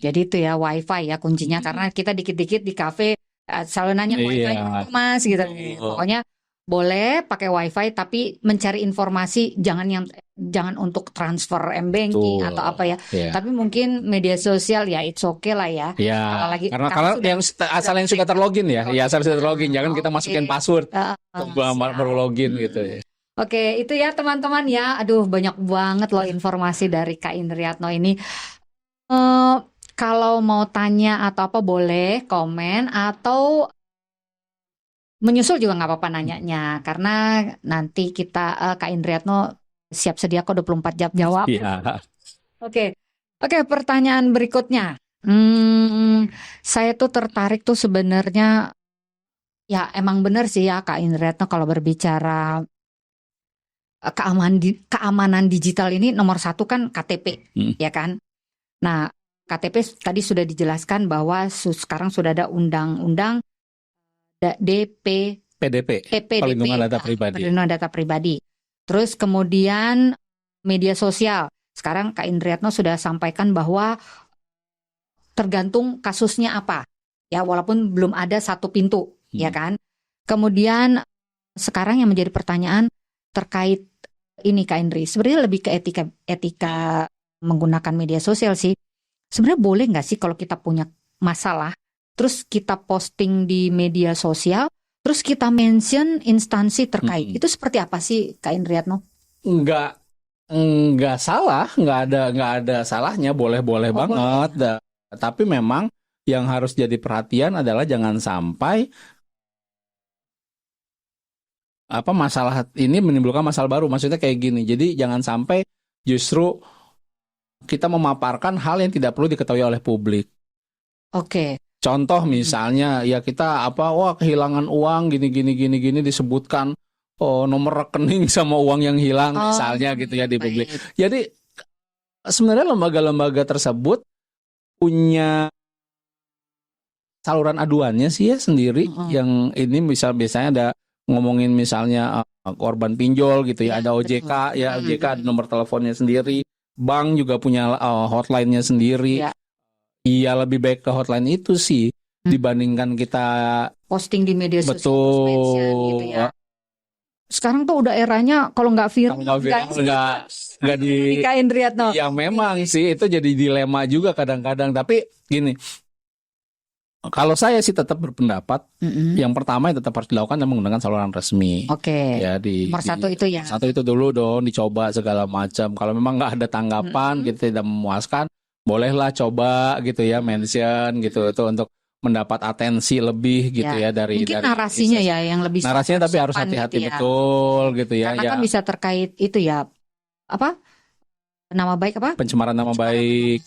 Jadi itu ya wifi ya kuncinya, karena kita dikit-dikit di kafe selalu nanya wifi mas gitu. Pokoknya boleh pakai wifi tapi mencari informasi jangan untuk transfer m-banking atau apa ya. Tapi mungkin media sosial ya it's okay lah ya. Karena yang asal yang sudah terlogin ya. Asal sudah terlogin, jangan kita masukin password baru login gitu ya. Oke, itu ya teman-teman ya. Aduh, banyak banget loh informasi dari Kak Indriatno ini. Kalau mau tanya atau apa boleh komen, atau menyusul juga nggak apa-apa nanyanya, karena nanti kita Kak Indriatno siap sedia kok 24 jam jawab. Oke, pertanyaan berikutnya. Saya tuh tertarik tuh sebenarnya, ya emang benar sih ya Kak Indriatno, kalau berbicara keamanan digital ini nomor satu kan KTP, ya kan? Nah, KTP tadi sudah dijelaskan bahwa sekarang sudah ada undang-undang PDP, Perlindungan Data Pribadi. Terus kemudian media sosial. Sekarang Kak Indriatno sudah sampaikan bahwa tergantung kasusnya apa. Ya, walaupun belum ada satu pintu, ya kan? Kemudian sekarang yang menjadi pertanyaan terkait ini Kak Indri, sebenarnya lebih ke etika menggunakan media sosial sih. Sebenarnya boleh nggak sih kalau kita punya masalah, terus kita posting di media sosial, terus kita mention instansi terkait, itu seperti apa sih Kak Indriatno? Nggak salah, nggak ada salahnya, boleh banget. Tapi memang yang harus jadi perhatian adalah jangan sampai masalah ini menimbulkan masalah baru. Maksudnya kayak gini. Jadi jangan sampai justru kita memaparkan hal yang tidak perlu diketahui oleh publik. Contoh misalnya ya kita kehilangan uang gini disebutkan nomor rekening sama uang yang hilang misalnya gitu ya di publik. Jadi sebenarnya lembaga-lembaga tersebut punya saluran aduannya sih ya sendiri. Yang ini biasanya ada ngomongin misalnya korban pinjol gitu ya, ada OJK ya, OJK ada nomor teleponnya sendiri, bank juga punya hotline-nya sendiri. Iya, lebih baik ke hotline itu sih dibandingkan kita posting di media sosial. Betul. Gitu ya. Sekarang tuh udah eranya kalau nggak viral nggak di Kak Indriatno. Ya memang sih itu jadi dilema juga kadang-kadang. Tapi gini, kalau saya sih tetap berpendapat yang pertama yang tetap harus dilakukan adalah menggunakan saluran resmi. Oke. Ya nomor satu itu ya. Satu itu dulu dong, dicoba segala macam. Kalau memang nggak ada tanggapan, kita tidak memuaskan, bolehlah coba gitu ya, mention gitu itu untuk mendapat atensi lebih gitu ya dari mungkin narasinya ya yang lebih narasinya, tapi harus hati-hati gitu betul gitu ya. Karena kan bisa terkait itu ya apa nama baik apa? Pencemaran nama baik.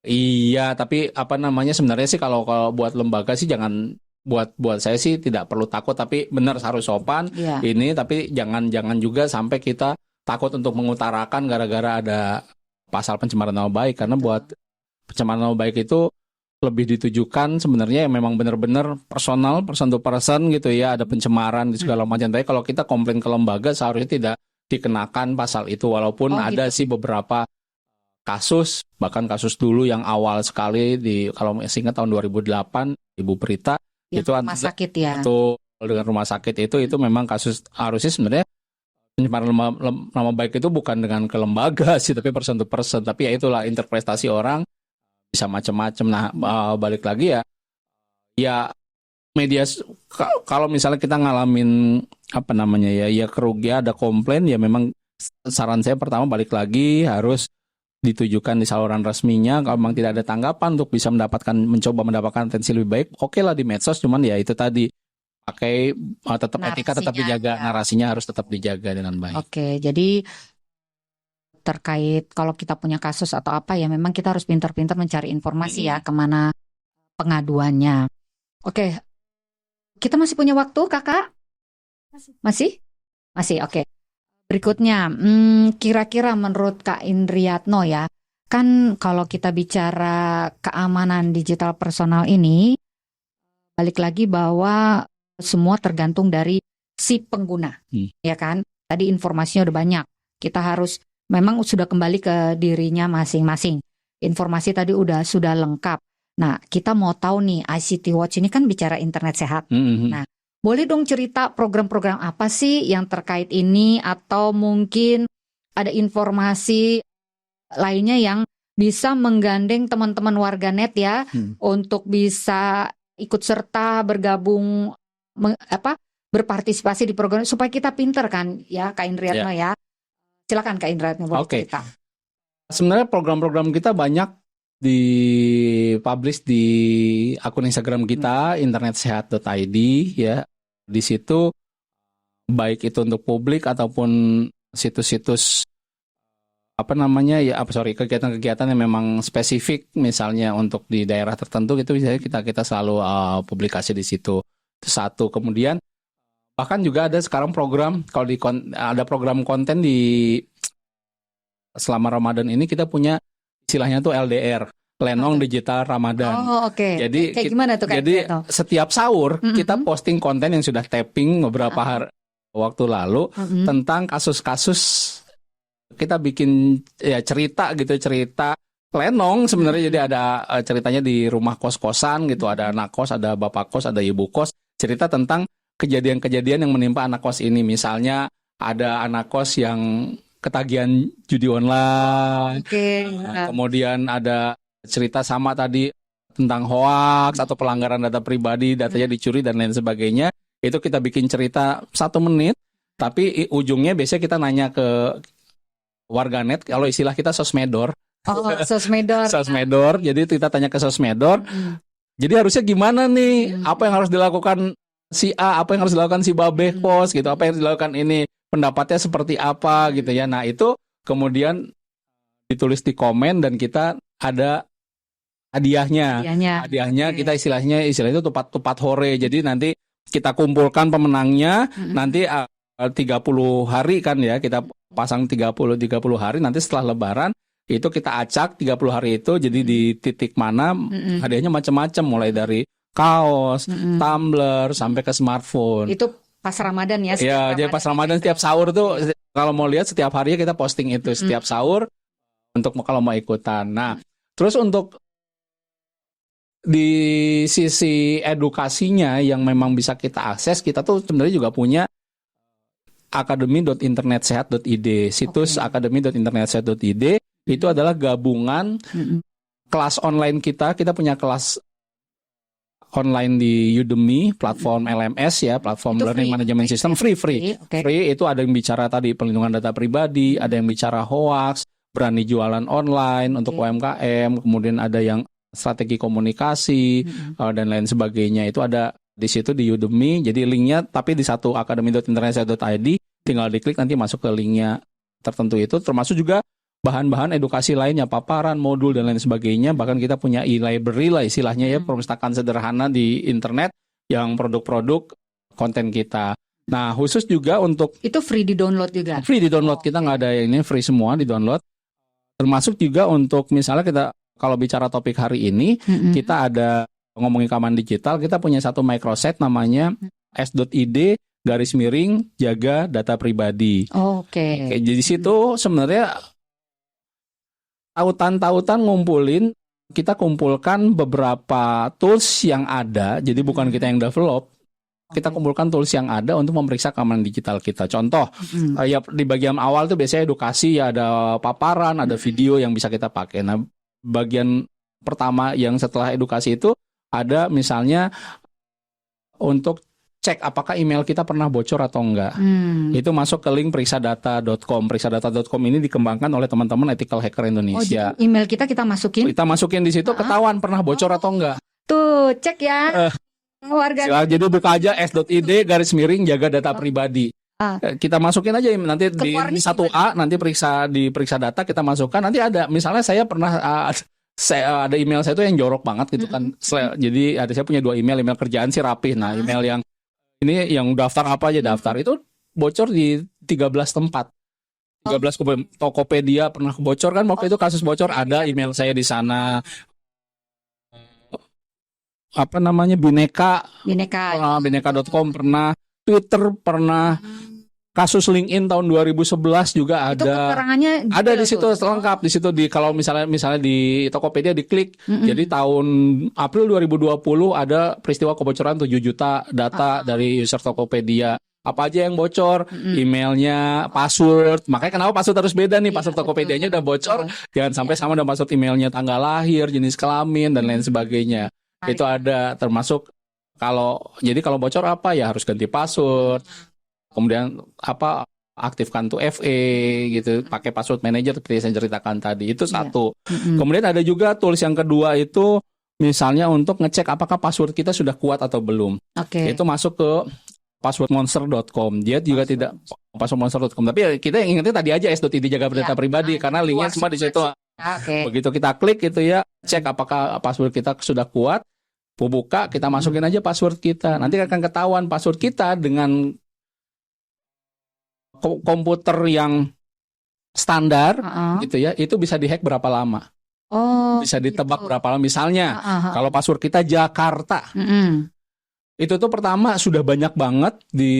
Iya, tapi apa namanya sebenarnya sih kalau buat lembaga sih jangan buat saya sih tidak perlu takut, tapi benar harus sopan ini, tapi jangan juga sampai kita takut untuk mengutarakan gara-gara ada pasal pencemaran nama baik, karena buat pencemaran nama baik itu lebih ditujukan sebenarnya yang memang benar-benar personal, person to person gitu ya, ada pencemaran di segala macam. Tapi kalau kita komplain ke lembaga seharusnya tidak dikenakan pasal itu, walaupun ada sih beberapa kasus, bahkan kasus dulu yang awal sekali kalau masih ingat tahun 2008 Ibu Prita yang itu rumah sakit ya. Itu dengan rumah sakit itu memang kasus harusnya sebenarnya pencemaran nama baik itu bukan dengan ke lembaga sih, tapi person to person. Tapi ya itulah interpretasi orang bisa macam-macam. Nah, balik lagi ya media kalau misalnya kita ngalamin apa namanya ya kerugian, ada komplain, ya memang saran saya pertama balik lagi harus ditujukan di saluran resminya. Kalau memang tidak ada tanggapan untuk bisa mencoba mendapatkan atensi lebih baik, oke lah di medsos, cuman ya itu tadi pakai tetap etika tetap dijaga, narasinya harus tetap dijaga dengan baik. Oke, jadi terkait kalau kita punya kasus atau apa ya memang kita harus pintar-pintar mencari informasi ya kemana pengaduannya. Oke, kita masih punya waktu Kakak? Masih? Oke. Berikutnya, kira-kira menurut Kak Indriatno ya, kan kalau kita bicara keamanan digital personal ini, balik lagi bahwa semua tergantung dari si pengguna, ya kan? Tadi informasinya udah banyak, kita harus memang sudah kembali ke dirinya masing-masing. Informasi tadi sudah lengkap. Nah, kita mau tahu nih, ICT Watch ini kan bicara internet sehat. Nah, boleh dong cerita program-program apa sih yang terkait ini, atau mungkin ada informasi lainnya yang bisa menggandeng teman-teman warganet ya untuk bisa ikut serta bergabung berpartisipasi di program supaya kita pinter kan ya Kak Indriatno ya. Silakan Kak Indriatno boleh cerita. Sebenarnya program-program kita banyak dipublish di akun Instagram kita internetsehat.id ya. Di situ baik itu untuk publik ataupun situs-situs kegiatan-kegiatan yang memang spesifik misalnya untuk di daerah tertentu gitu, biasanya kita selalu publikasi di situ. Itu satu. Kemudian bahkan juga ada sekarang program, kalau ada program konten di selama Ramadan ini kita punya istilahnya tuh LDR, Lenong Digital Ramadan. Jadi kayak gimana tuh Kak? Jadi setiap sahur kita posting konten yang sudah tapping beberapa hari waktu lalu tentang kasus-kasus. Kita bikin cerita lenong sebenarnya. Jadi ada ceritanya di rumah kos-kosan gitu, ada anak kos, ada bapak kos, ada ibu kos, cerita tentang kejadian-kejadian yang menimpa anak kos ini. Misalnya ada anak kos yang ketagihan judi online. Kemudian ada cerita sama tadi tentang hoax atau pelanggaran data pribadi, datanya dicuri dan lain sebagainya. Itu kita bikin cerita 1 menit, tapi ujungnya biasanya kita nanya ke warganet, kalau istilah kita sosmedor. Sosmedor. Jadi kita tanya ke sosmedor. Jadi harusnya gimana nih? Apa yang harus dilakukan si A? Apa yang harus dilakukan si Babe Kos gitu? Apa yang harus dilakukan ini? Pendapatnya seperti apa gitu ya? Nah itu kemudian ditulis di komen dan kita ada hadiahnya. Kita istilahnya itu tepat hore. Jadi nanti kita kumpulkan pemenangnya. Nanti 30 hari kan ya, kita pasang 30 hari, nanti setelah Lebaran itu kita acak 30 hari itu, jadi di titik mana hadiahnya macam-macam, mulai dari kaos, tumbler, sampai ke smartphone. Itu pas Ramadan ya? Ya, jadi pas Ramadan setiap sahur tuh, kalau mau lihat setiap harinya kita posting itu setiap sahur untuk kalau mau ikutan. Nah, terus untuk di sisi edukasinya yang memang bisa kita akses, kita tuh sebenarnya juga punya akademi.internetsehat.id. Situs akademi.internetsehat.id itu adalah gabungan kelas online kita. Kita punya kelas online di Udemy, platform LMS ya, platform Itu Learning free. Management System, free. Okay. Free itu ada yang bicara tadi perlindungan data pribadi, ada yang bicara hoax, berani jualan online untuk UMKM, kemudian ada yang strategi komunikasi dan lain sebagainya. Itu ada di situ di Udemy. Jadi linknya tapi di satu akademi.internetsehat.id, tinggal diklik nanti masuk ke linknya tertentu itu, termasuk juga bahan-bahan edukasi lainnya, paparan, modul, dan lain sebagainya. Bahkan kita punya e-library lah istilahnya ya, perpustakaan sederhana di internet yang produk-produk konten kita. Nah, khusus juga untuk... Itu free di-download juga? Free di-download, kita nggak ada ini, free semua di-download. Termasuk juga untuk misalnya kita, kalau bicara topik hari ini, kita ada ngomongin keamanan digital, kita punya satu microsite namanya s.id jaga data pribadi. Oke. Jadi situ sebenarnya tautan-tautan ngumpulin, kita kumpulkan beberapa tools yang ada, jadi bukan kita yang develop, kita kumpulkan tools yang ada untuk memeriksa keamanan digital kita. Contoh, ya di bagian awal tuh biasanya edukasi, ya ada paparan, ada video yang bisa kita pakai. Nah, bagian pertama yang setelah edukasi itu ada misalnya untuk cek apakah email kita pernah bocor atau enggak. Itu masuk ke link periksadata.com. Periksadata.com ini dikembangkan oleh teman-teman Ethical Hacker Indonesia. Jadi email kita masukin? Kita masukin di situ, ketahuan pernah bocor atau enggak. Tuh, cek ya. Warga. Jadi buka aja s.id jaga data pribadi. Kita masukin aja nanti di 1A, nanti diperiksa data, kita masukkan, nanti ada misalnya saya pernah ada email saya tuh yang jorok banget gitu kan. Jadi saya punya 2 email kerjaan sih rapih. Nah, email yang ini yang daftar apa aja daftar itu bocor di 13 tempat. 13 Tokopedia pernah bocor kan, waktu itu kasus bocor, ada email saya di sana. Apa namanya, bineka.com pernah, Twitter pernah, kasus LinkedIn tahun 2011 juga ada. Itu keterangannya ada di situ lengkap di situ, di kalau misalnya di Tokopedia diklik. Jadi tahun April 2020 ada peristiwa kebocoran 7 juta data dari user Tokopedia. Apa aja yang bocor? Emailnya, password. Makanya kenapa password harus beda nih? Password Tokopedianya udah bocor, jangan sampai sama dengan password emailnya, tanggal lahir, jenis kelamin, dan lain sebagainya. Itu ada, termasuk kalau bocor apa ya, harus ganti password. Kemudian aktifkan tuh FA gitu, pakai password manager seperti yang saya ceritakan tadi. Itu satu. Kemudian ada juga tools yang kedua itu misalnya untuk ngecek apakah password kita sudah kuat atau belum. Itu masuk ke passwordmonster.com. Dia juga tidak passwordmonster.com. Tapi kita yang ingatnya tadi aja s.id jaga data pribadi, karena linknya semua di situ. Begitu kita klik gitu ya, cek apakah password kita sudah kuat, buka, kita masukin aja password kita. Nanti akan ketahuan password kita dengan komputer yang standar gitu ya, itu bisa dihack berapa lama. Bisa ditebak berapa lama. Misalnya kalau password kita Jakarta, itu tuh pertama sudah banyak banget di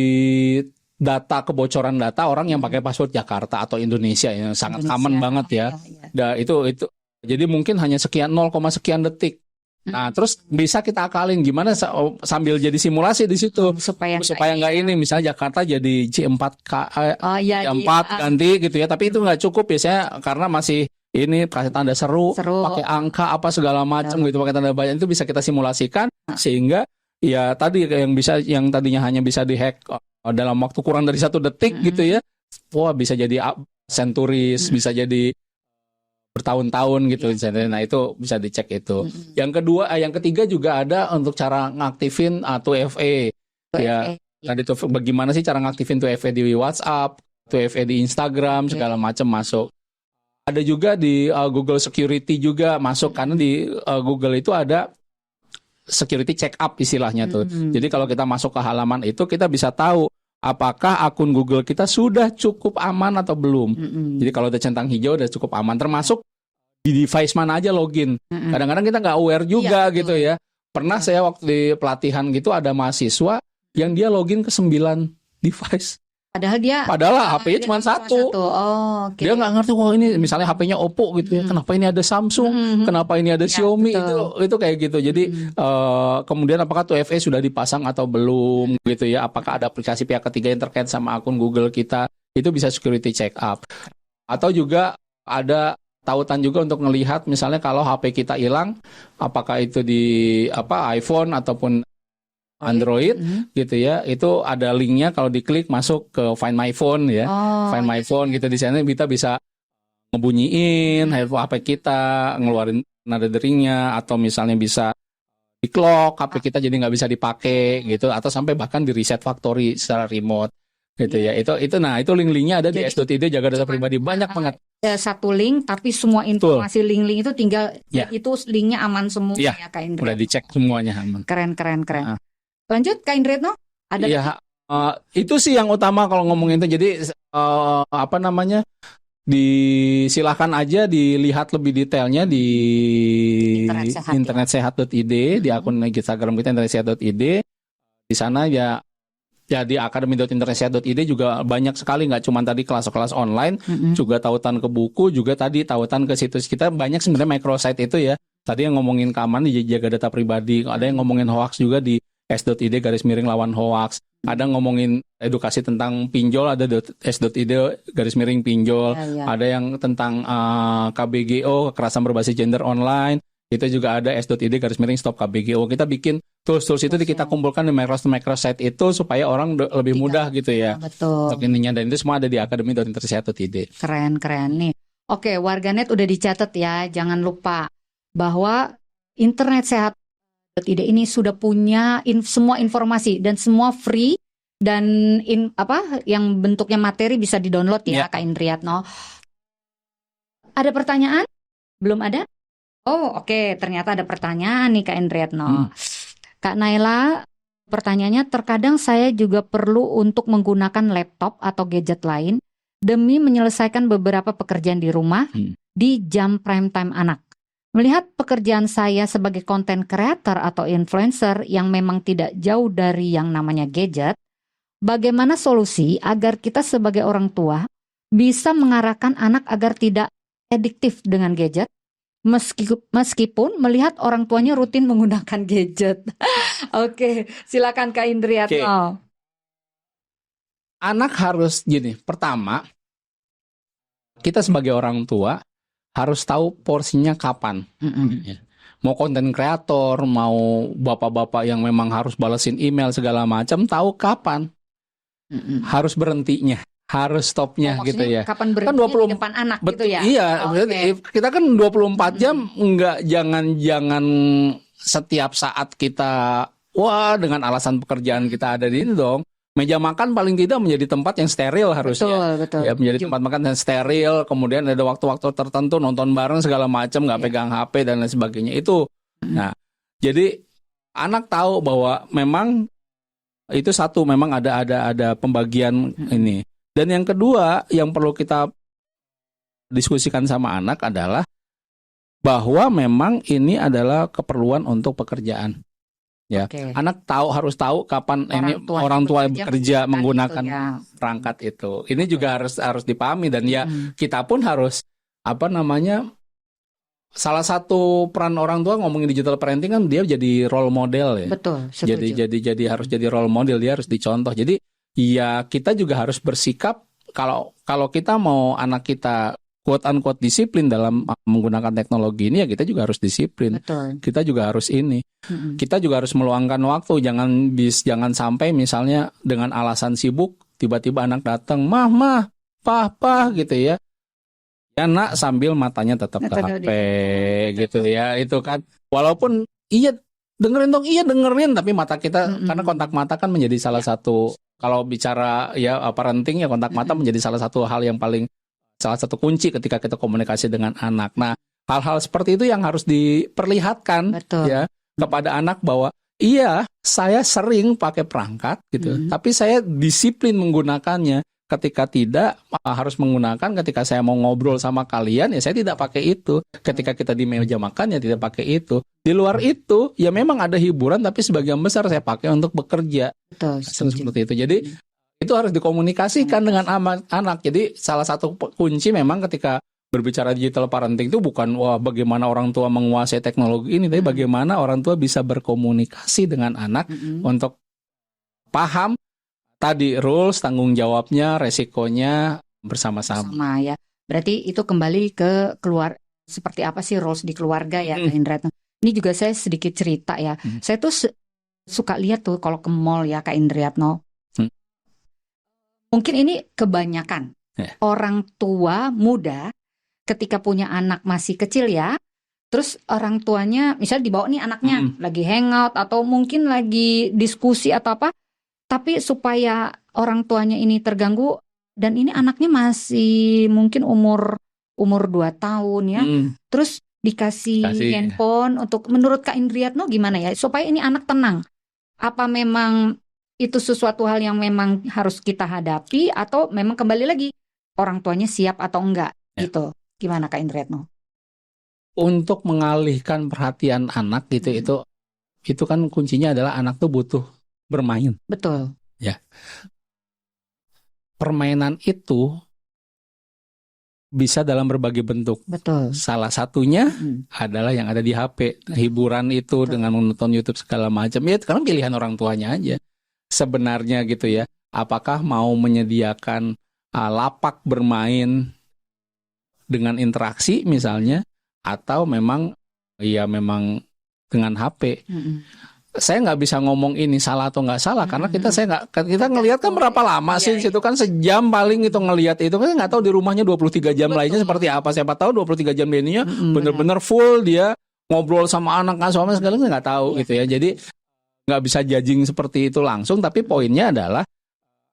data, kebocoran data orang yang pakai password Jakarta atau Indonesia, yang sangat common banget ya. Itu jadi mungkin hanya sekian 0, sekian detik. Nah, terus bisa kita akalin gimana sambil jadi simulasi di situ supaya nggak ini, misalnya Jakarta jadi C4K, C4 ganti gitu ya. Tapi itu nggak cukup biasanya, karena masih ini kasih tanda seru. Pakai angka apa segala macam gitu, pakai tanda banyak, itu bisa kita simulasikan sehingga ya tadi yang tadinya hanya bisa dihack dalam waktu kurang dari 1 detik gitu ya, wah bisa jadi centuries, bisa jadi bertahun-tahun gitu. Nah, itu bisa dicek itu. Yang ketiga juga ada untuk cara ngaktifin 2FA. Ya, tadi tuh bagaimana sih cara ngaktifin 2FA di WhatsApp, 2FA di Instagram, segala macam masuk. Ada juga di Google Security juga masuk, karena di Google itu ada security check up istilahnya tuh. Jadi kalau kita masuk ke halaman itu, kita bisa tahu apakah akun Google kita sudah cukup aman atau belum. Jadi kalau udah centang hijau udah cukup aman, termasuk di device mana aja login. Kadang-kadang kita nggak aware juga gitu ya. Pernah saya waktu di pelatihan gitu ada mahasiswa yang dia login ke 9 device. Padahal HP-nya cuma satu. Oh, Dia nggak ngerti, wah ini misalnya HP-nya Oppo gitu ya, kenapa ini ada Samsung, kenapa ini ada Xiaomi, itu kayak gitu. Jadi kemudian apakah 2FA sudah dipasang atau belum gitu ya, apakah ada aplikasi pihak ketiga yang terkait sama akun Google kita, itu bisa security check up. Atau juga ada tautan juga untuk melihat misalnya kalau HP kita hilang, apakah itu di iPhone ataupun Android gitu ya, itu ada linknya, kalau diklik masuk ke Find My Phone ya, Find My Phone gitu, di sana kita bisa ngebunyiin HP kita, ngeluarin nada deringnya, atau misalnya bisa di-lock HP kita jadi nggak bisa dipakai gitu, atau sampai bahkan di reset factory secara remote gitu ya. Itu link-linknya ada di S.id jaga data pribadi, banyak banget. Satu link tapi semua informasi link-link itu tinggal itu linknya aman semua ya Kak Indra. Udah dicek semuanya aman. Keren. Lanjut Kak Indretno, ada itu sih yang utama kalau ngomongin itu. Jadi disilahkan aja dilihat lebih detailnya di internetsehat.id, di akun Instagram kita internetsehat.id. Di sana ya di academy.internetsehat.id juga banyak sekali, nggak cuma tadi kelas-kelas online, juga tautan ke buku, juga tadi tautan ke situs kita, banyak sebenarnya microsite itu ya. Tadi yang ngomongin keamanan jaga data pribadi, ada yang ngomongin hoax juga di S.id /lawan hoax. Ada ngomongin edukasi tentang pinjol, ada S.id pinjol. Ada yang tentang KBGO, kekerasan berbasis gender online. Itu juga ada S.id /stop KBGO. Kita bikin tools itu kita kumpulkan di microsite itu supaya orang lebih mudah gitu ya. Betul. Untuk ininya, dan itu semua ada di academy.internetsehat.id. Keren nih. Oke, warganet udah dicatat ya. Jangan lupa bahwa internetsehat.id ini sudah punya semua informasi dan semua free, dan yang bentuknya materi bisa di-download ya Kak Indriatno. Ada pertanyaan? Belum ada? Oh, oke. Ternyata ada pertanyaan nih Kak Indriatno. Kak Naila, pertanyaannya, terkadang saya juga perlu untuk menggunakan laptop atau gadget lain demi menyelesaikan beberapa pekerjaan di rumah di jam prime time anak. Melihat pekerjaan saya sebagai content creator atau influencer yang memang tidak jauh dari yang namanya gadget, bagaimana solusi agar kita sebagai orang tua bisa mengarahkan anak agar tidak adiktif dengan gadget, meskipun melihat orang tuanya rutin menggunakan gadget? Oke, silakan Kak Indriatno. Anak harus gini, pertama, kita sebagai orang tua harus tahu porsinya kapan. Mau konten kreator, mau bapak-bapak yang memang harus balesin email segala macam, tahu kapan harus berhentinya, harus stopnya gitu ya. Kapan berhenti kan di depan anak gitu ya? Iya, kita kan 24 jam, jangan setiap saat kita dengan alasan pekerjaan kita ada di ini dong. Meja makan paling tidak menjadi tempat yang steril harusnya. Betul. Ya, menjadi tempat makan yang steril, kemudian ada waktu-waktu tertentu nonton bareng segala macam, nggak pegang HP dan lain sebagainya itu. Nah, jadi anak tahu bahwa memang itu satu, memang ada pembagian ini. Dan yang kedua yang perlu kita diskusikan sama anak adalah bahwa memang ini adalah keperluan untuk pekerjaan. Ya, anak harus tahu kapan orang tua bekerja menggunakan perangkat itu. Ini juga harus dipahami, dan kita pun harus salah satu peran orang tua ngomongin digital parenting kan dia jadi role model ya. Betul, setuju. Jadi harus jadi role model, dia harus dicontoh. Jadi ya kita juga harus bersikap, kalau kita mau anak kita quote-unquote disiplin dalam menggunakan teknologi ini, ya kita juga harus disiplin. Betul. Kita juga harus kita juga harus meluangkan waktu. Jangan sampai misalnya dengan alasan sibuk tiba-tiba anak datang, mah, pah gitu ya. Ya nak, sambil matanya tetap ke HP gitu ya. Itu kan walaupun dengerin tapi mata kita, karena kontak mata kan menjadi salah satu, kalau bicara parenting ya, kontak mata menjadi salah satu kunci ketika kita komunikasi dengan anak. Nah, hal-hal seperti itu yang harus diperlihatkan ya kepada anak, bahwa iya, saya sering pakai perangkat gitu, tapi saya disiplin menggunakannya. ketika tidak harus menggunakan, ketika saya mau ngobrol sama kalian ya saya tidak pakai itu. Ketika kita di meja makan ya tidak pakai itu. Di luar itu ya memang ada hiburan tapi sebagian besar saya pakai untuk bekerja. Betul, Seperti itu. Jadi itu harus dikomunikasikan dengan anak. Jadi salah satu kunci memang ketika berbicara digital parenting itu bukan bagaimana orang tua menguasai teknologi ini, tapi bagaimana orang tua bisa berkomunikasi dengan anak untuk paham tadi rules, tanggung jawabnya, resikonya bersama-sama. Sama ya. Berarti itu kembali ke seperti apa sih rules di keluarga ya, Kak Indra. Ini juga saya sedikit cerita ya. Saya tuh suka lihat tuh kalau ke mall ya, Kak Indriatno. Mungkin ini kebanyakan orang tua muda ketika punya anak masih kecil ya, terus orang tuanya misalnya dibawa nih anaknya lagi hangout atau mungkin lagi diskusi atau apa, tapi supaya orang tuanya ini terganggu dan ini anaknya masih mungkin umur 2 tahun ya, terus dikasih handphone untuk, menurut Kak Indriatno gimana ya supaya ini anak tenang? Apa memang itu sesuatu hal yang memang harus kita hadapi atau memang kembali lagi orang tuanya siap atau enggak gitu? Gimana Kak Indriatno? Untuk mengalihkan perhatian anak gitu, itu kan kuncinya adalah anak tuh butuh bermain. Betul. Ya. Permainan itu bisa dalam berbagai bentuk. Betul. Salah satunya adalah yang ada di HP. Hiburan itu dengan menonton YouTube segala macam. Ya, karena pilihan orang tuanya aja. Sebenarnya gitu ya. Apakah mau menyediakan lapak bermain dengan interaksi misalnya, atau memang dengan HP. Saya nggak bisa ngomong ini salah atau nggak salah karena kita ngelihat kan berapa lama sih situ kan sejam paling itu ngelihat itu kan nggak tahu di rumahnya 23 jam lainnya seperti apa, siapa tahu 23 jam ininya bener-bener full dia ngobrol sama anak kan suami segala nggak tahu gitu ya. Jadi nggak bisa judging seperti itu langsung, tapi poinnya adalah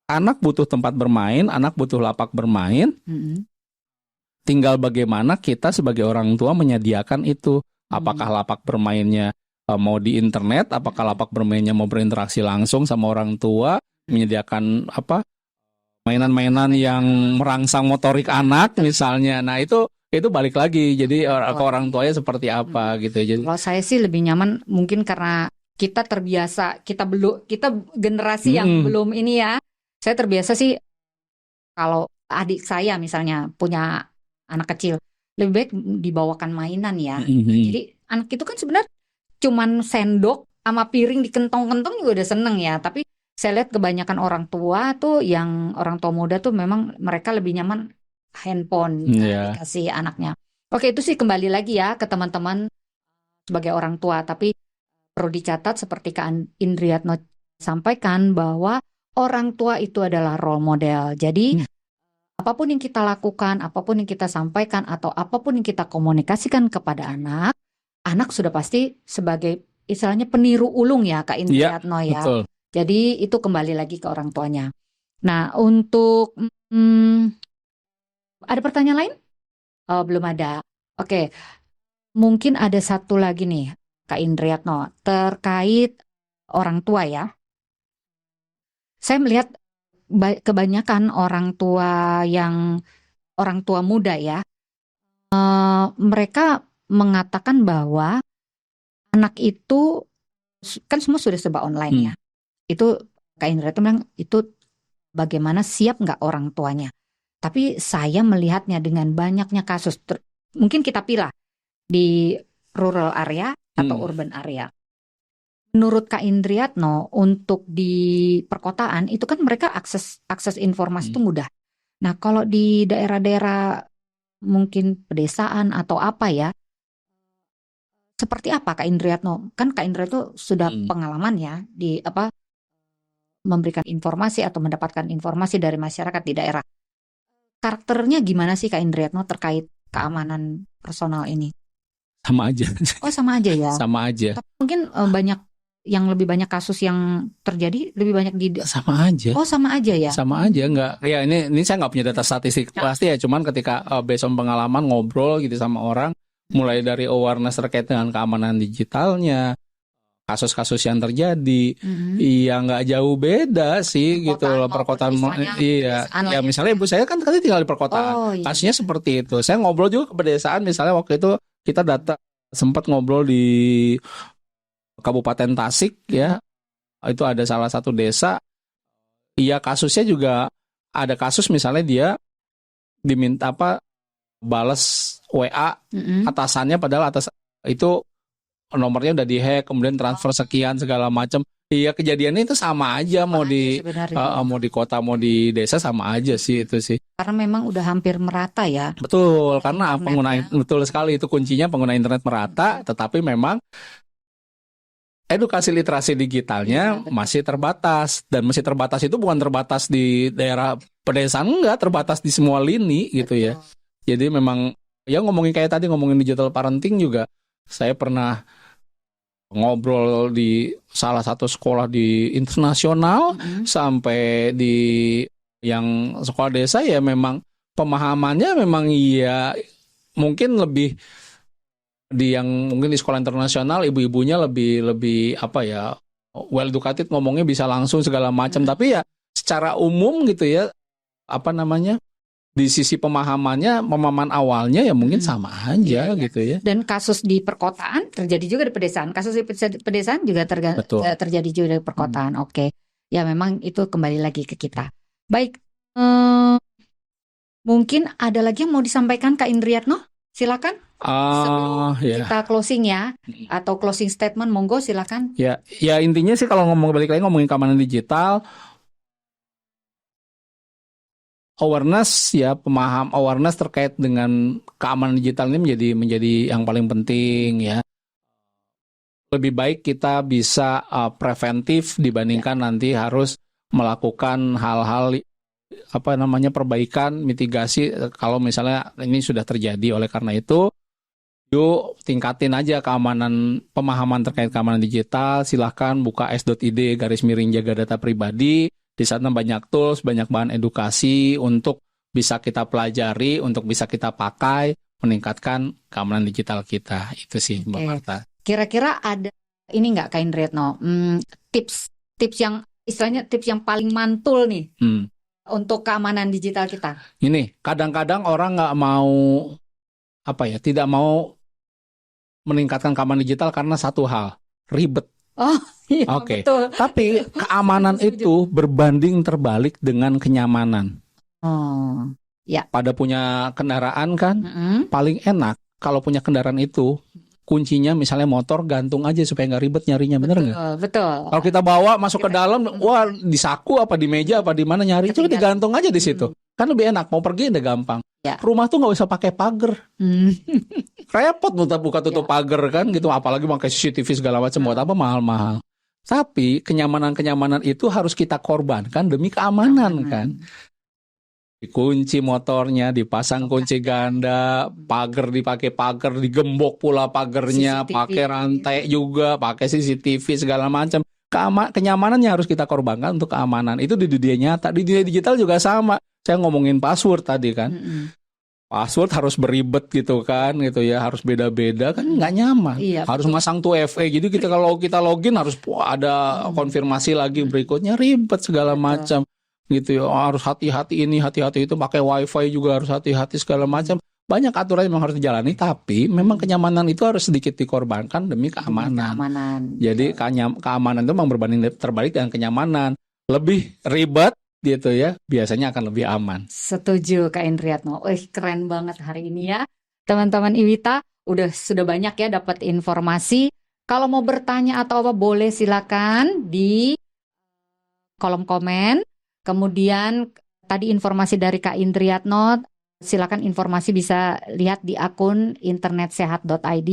anak butuh tempat bermain, anak butuh lapak bermain. Tinggal bagaimana kita sebagai orang tua menyediakan itu. Apakah lapak bermainnya mau di internet, apakah lapak bermainnya mau berinteraksi langsung sama orang tua, menyediakan mainan-mainan yang merangsang motorik anak misalnya. Nah itu balik lagi. Jadi ke orang tuanya seperti apa gitu. Jadi kalau saya sih lebih nyaman mungkin karena kita terbiasa, kita generasi yang belum ini ya. Saya terbiasa sih kalau adik saya misalnya punya anak kecil, lebih baik dibawakan mainan ya. Jadi anak itu kan sebenarnya cuman sendok sama piring dikentong-kentong juga udah seneng ya. Tapi saya lihat kebanyakan orang tua tuh, yang orang tua muda tuh memang mereka lebih nyaman handphone dikasih anaknya. Oke, itu sih kembali lagi ya ke teman-teman sebagai orang tua. Tapi perlu dicatat seperti Kak Indriatno sampaikan bahwa orang tua itu adalah role model. Jadi apapun yang kita lakukan, apapun yang kita sampaikan, atau apapun yang kita komunikasikan kepada anak sudah pasti sebagai istilahnya peniru ulung ya Kak Indriatno ya. Betul. Jadi itu kembali lagi ke orang tuanya. Nah untuk ada pertanyaan lain? Oh, belum ada. Oke, mungkin ada satu lagi nih Kak Indriatno terkait orang tua ya. Saya melihat kebanyakan orang tua muda ya, mereka mengatakan bahwa anak itu kan semua sudah serba online ya. Itu Kak Indra itu bilang itu bagaimana siap nggak orang tuanya. Tapi saya melihatnya dengan banyaknya kasus, mungkin kita pilih di rural area atau urban area. Menurut Kak Indriatno, untuk di perkotaan itu kan mereka akses informasi itu mudah. Nah kalau di daerah-daerah mungkin pedesaan atau apa ya, seperti apa Kak Indriatno? Kan Kak Indriatno sudah pengalaman ya di memberikan informasi atau mendapatkan informasi dari masyarakat di daerah. Karakternya gimana sih Kak Indriatno terkait keamanan personal ini? Sama aja. Oh sama aja ya. Sama aja. Tapi mungkin lebih banyak kasus yang terjadi lebih banyak di sama aja. Oh sama aja ya. Sama aja enggak. Ya ini saya nggak punya data statistik pasti ya. Cuman ketika based on pengalaman ngobrol gitu sama orang, mulai dari awareness terkait dengan keamanan digitalnya, kasus-kasus yang terjadi, iya nggak jauh beda sih gitu loh perkotaan. Iya, ya misalnya ibu saya kan tadi tinggal di perkotaan, kasusnya seperti itu. Saya ngobrol juga ke pedesaan, misalnya waktu itu kita sempat ngobrol di Kabupaten Tasik ya, itu ada salah satu desa, iya kasusnya juga ada kasus misalnya dia diminta balas WA atasannya, padahal itu nomornya udah dihack, kemudian transfer sekian segala macam. Iya, kejadiannya itu sama aja, mau di kota mau di desa sama aja sih itu sih. Karena memang udah hampir merata ya. Betul, karena betul sekali itu kuncinya, pengguna internet merata, tetapi memang edukasi literasi digitalnya masih terbatas, dan masih terbatas itu bukan terbatas di daerah pedesaan, enggak, terbatas di semua lini gitu ya. Jadi memang ya ngomongin kayak tadi ngomongin digital parenting juga, saya pernah ngobrol di salah satu sekolah di internasional sampai di yang sekolah desa, ya memang pemahamannya memang ya mungkin lebih di yang mungkin di sekolah internasional ibu-ibunya lebih well educated, ngomongnya bisa langsung segala macam, tapi ya secara umum gitu ya di sisi pemahaman awalnya ya mungkin sama aja gitu ya. Dan kasus di perkotaan terjadi juga di pedesaan. Kasus di pedesaan juga terjadi juga di perkotaan. Oke. Ya memang itu kembali lagi ke kita. Baik. Mungkin ada lagi yang mau disampaikan Kak Indriatno? Silakan. Sebelum kita closing ya, atau closing statement, monggo silakan. Ya intinya sih kalau balik lagi ngomongin keamanan digital, awareness terkait dengan keamanan digital ini menjadi yang paling penting ya. Lebih baik kita bisa preventif dibandingkan nanti harus melakukan hal-hal perbaikan, mitigasi kalau misalnya ini sudah terjadi. Oleh karena itu, yuk tingkatin aja pemahaman terkait keamanan digital. Silahkan buka s.id/jaga data pribadi. Di sana banyak tools, banyak bahan edukasi untuk bisa kita pelajari, untuk bisa kita pakai, meningkatkan keamanan digital kita. Itu sih Mbak Marta. Kira-kira ada ini nggak Kak Indriatno, tips yang istilahnya tips yang paling mantul nih untuk keamanan digital kita? Ini, kadang-kadang orang nggak mau tidak mau meningkatkan keamanan digital karena satu hal, ribet. Oh iya, betul. Tapi keamanan itu berbanding terbalik dengan kenyamanan. Ya. Pada punya kendaraan kan, paling enak kalau punya kendaraan itu kuncinya misalnya motor, gantung aja supaya nggak ribet nyarinya, bener nggak? Betul. Kalau kita bawa masuk ke dalam, di saku apa di meja apa di mana nyari, itu digantung aja di situ. Kan lebih enak, mau pergi udah gampang. Ya. Rumah tuh nggak usah pakai pagar. Repot buka tutup pagar kan gitu, apalagi pakai CCTV segala macam, buat apa mahal-mahal. Tapi kenyamanan itu harus kita korbankan demi keamanan kan. Dikunci motornya, dipasang kunci ganda, pagar dipakai pagar, digembok pula pagarnya, pakai rantai juga, pakai CCTV segala macam. Kenyamanannya harus kita korbankan untuk keamanan. Itu di dunia nyata, di dunia digital juga sama. Saya ngomongin password tadi kan. Password harus beribet gitu kan, gitu ya, harus beda-beda kan, nggak nyaman. Iya, harus masang 2FA, jadi kalau kita login harus ada konfirmasi lagi berikutnya, ribet segala macam gitu ya. Harus hati-hati ini, hati-hati itu, pakai wifi juga harus hati-hati segala macam. Banyak aturan yang harus dijalani, tapi memang kenyamanan itu harus sedikit dikorbankan demi keamanan. Jadi keamanan itu memang berbanding terbalik dengan kenyamanan. Lebih ribet gitu ya, biasanya akan lebih aman. Setuju Kak Indriatno. Keren banget hari ini ya. Teman-teman Iwita sudah banyak ya dapat informasi. Kalau mau bertanya atau apa boleh silakan di kolom komen. Kemudian tadi informasi dari Kak Indriatno, silakan informasi bisa lihat di akun internetsehat.id.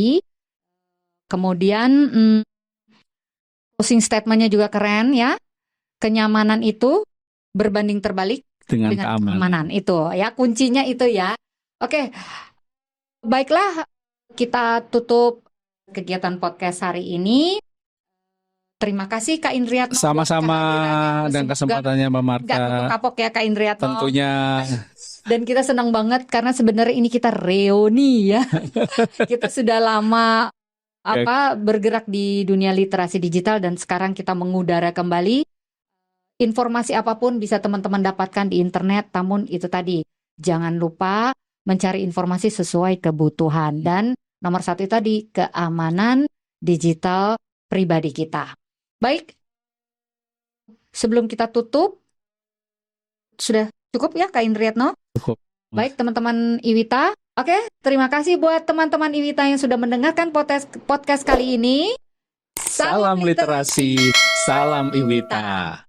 Kemudian closing statement-nya juga keren ya. Kenyamanan itu berbanding terbalik dengan keamanan. Itu ya, kuncinya itu ya. Oke. Baiklah, kita tutup kegiatan podcast hari ini. Terima kasih Kak Indriatno. Sama-sama, dan kesempatannya Mbak Marta. Gak kapok ya Kak Indriatno. Tentunya. Dan kita senang banget karena sebenarnya ini kita reuni ya. Kita sudah lama bergerak di dunia literasi digital dan sekarang kita mengudara kembali. Informasi apapun bisa teman-teman dapatkan di internet, namun itu tadi, jangan lupa mencari informasi sesuai kebutuhan. Dan nomor satu itu tadi, keamanan digital pribadi kita. Baik, sebelum kita tutup, sudah cukup ya Kak Indriatno? Cukup. Baik teman-teman Iwita. Oke, terima kasih buat teman-teman Iwita yang sudah mendengarkan podcast kali ini. Salam literasi, salam Iwita.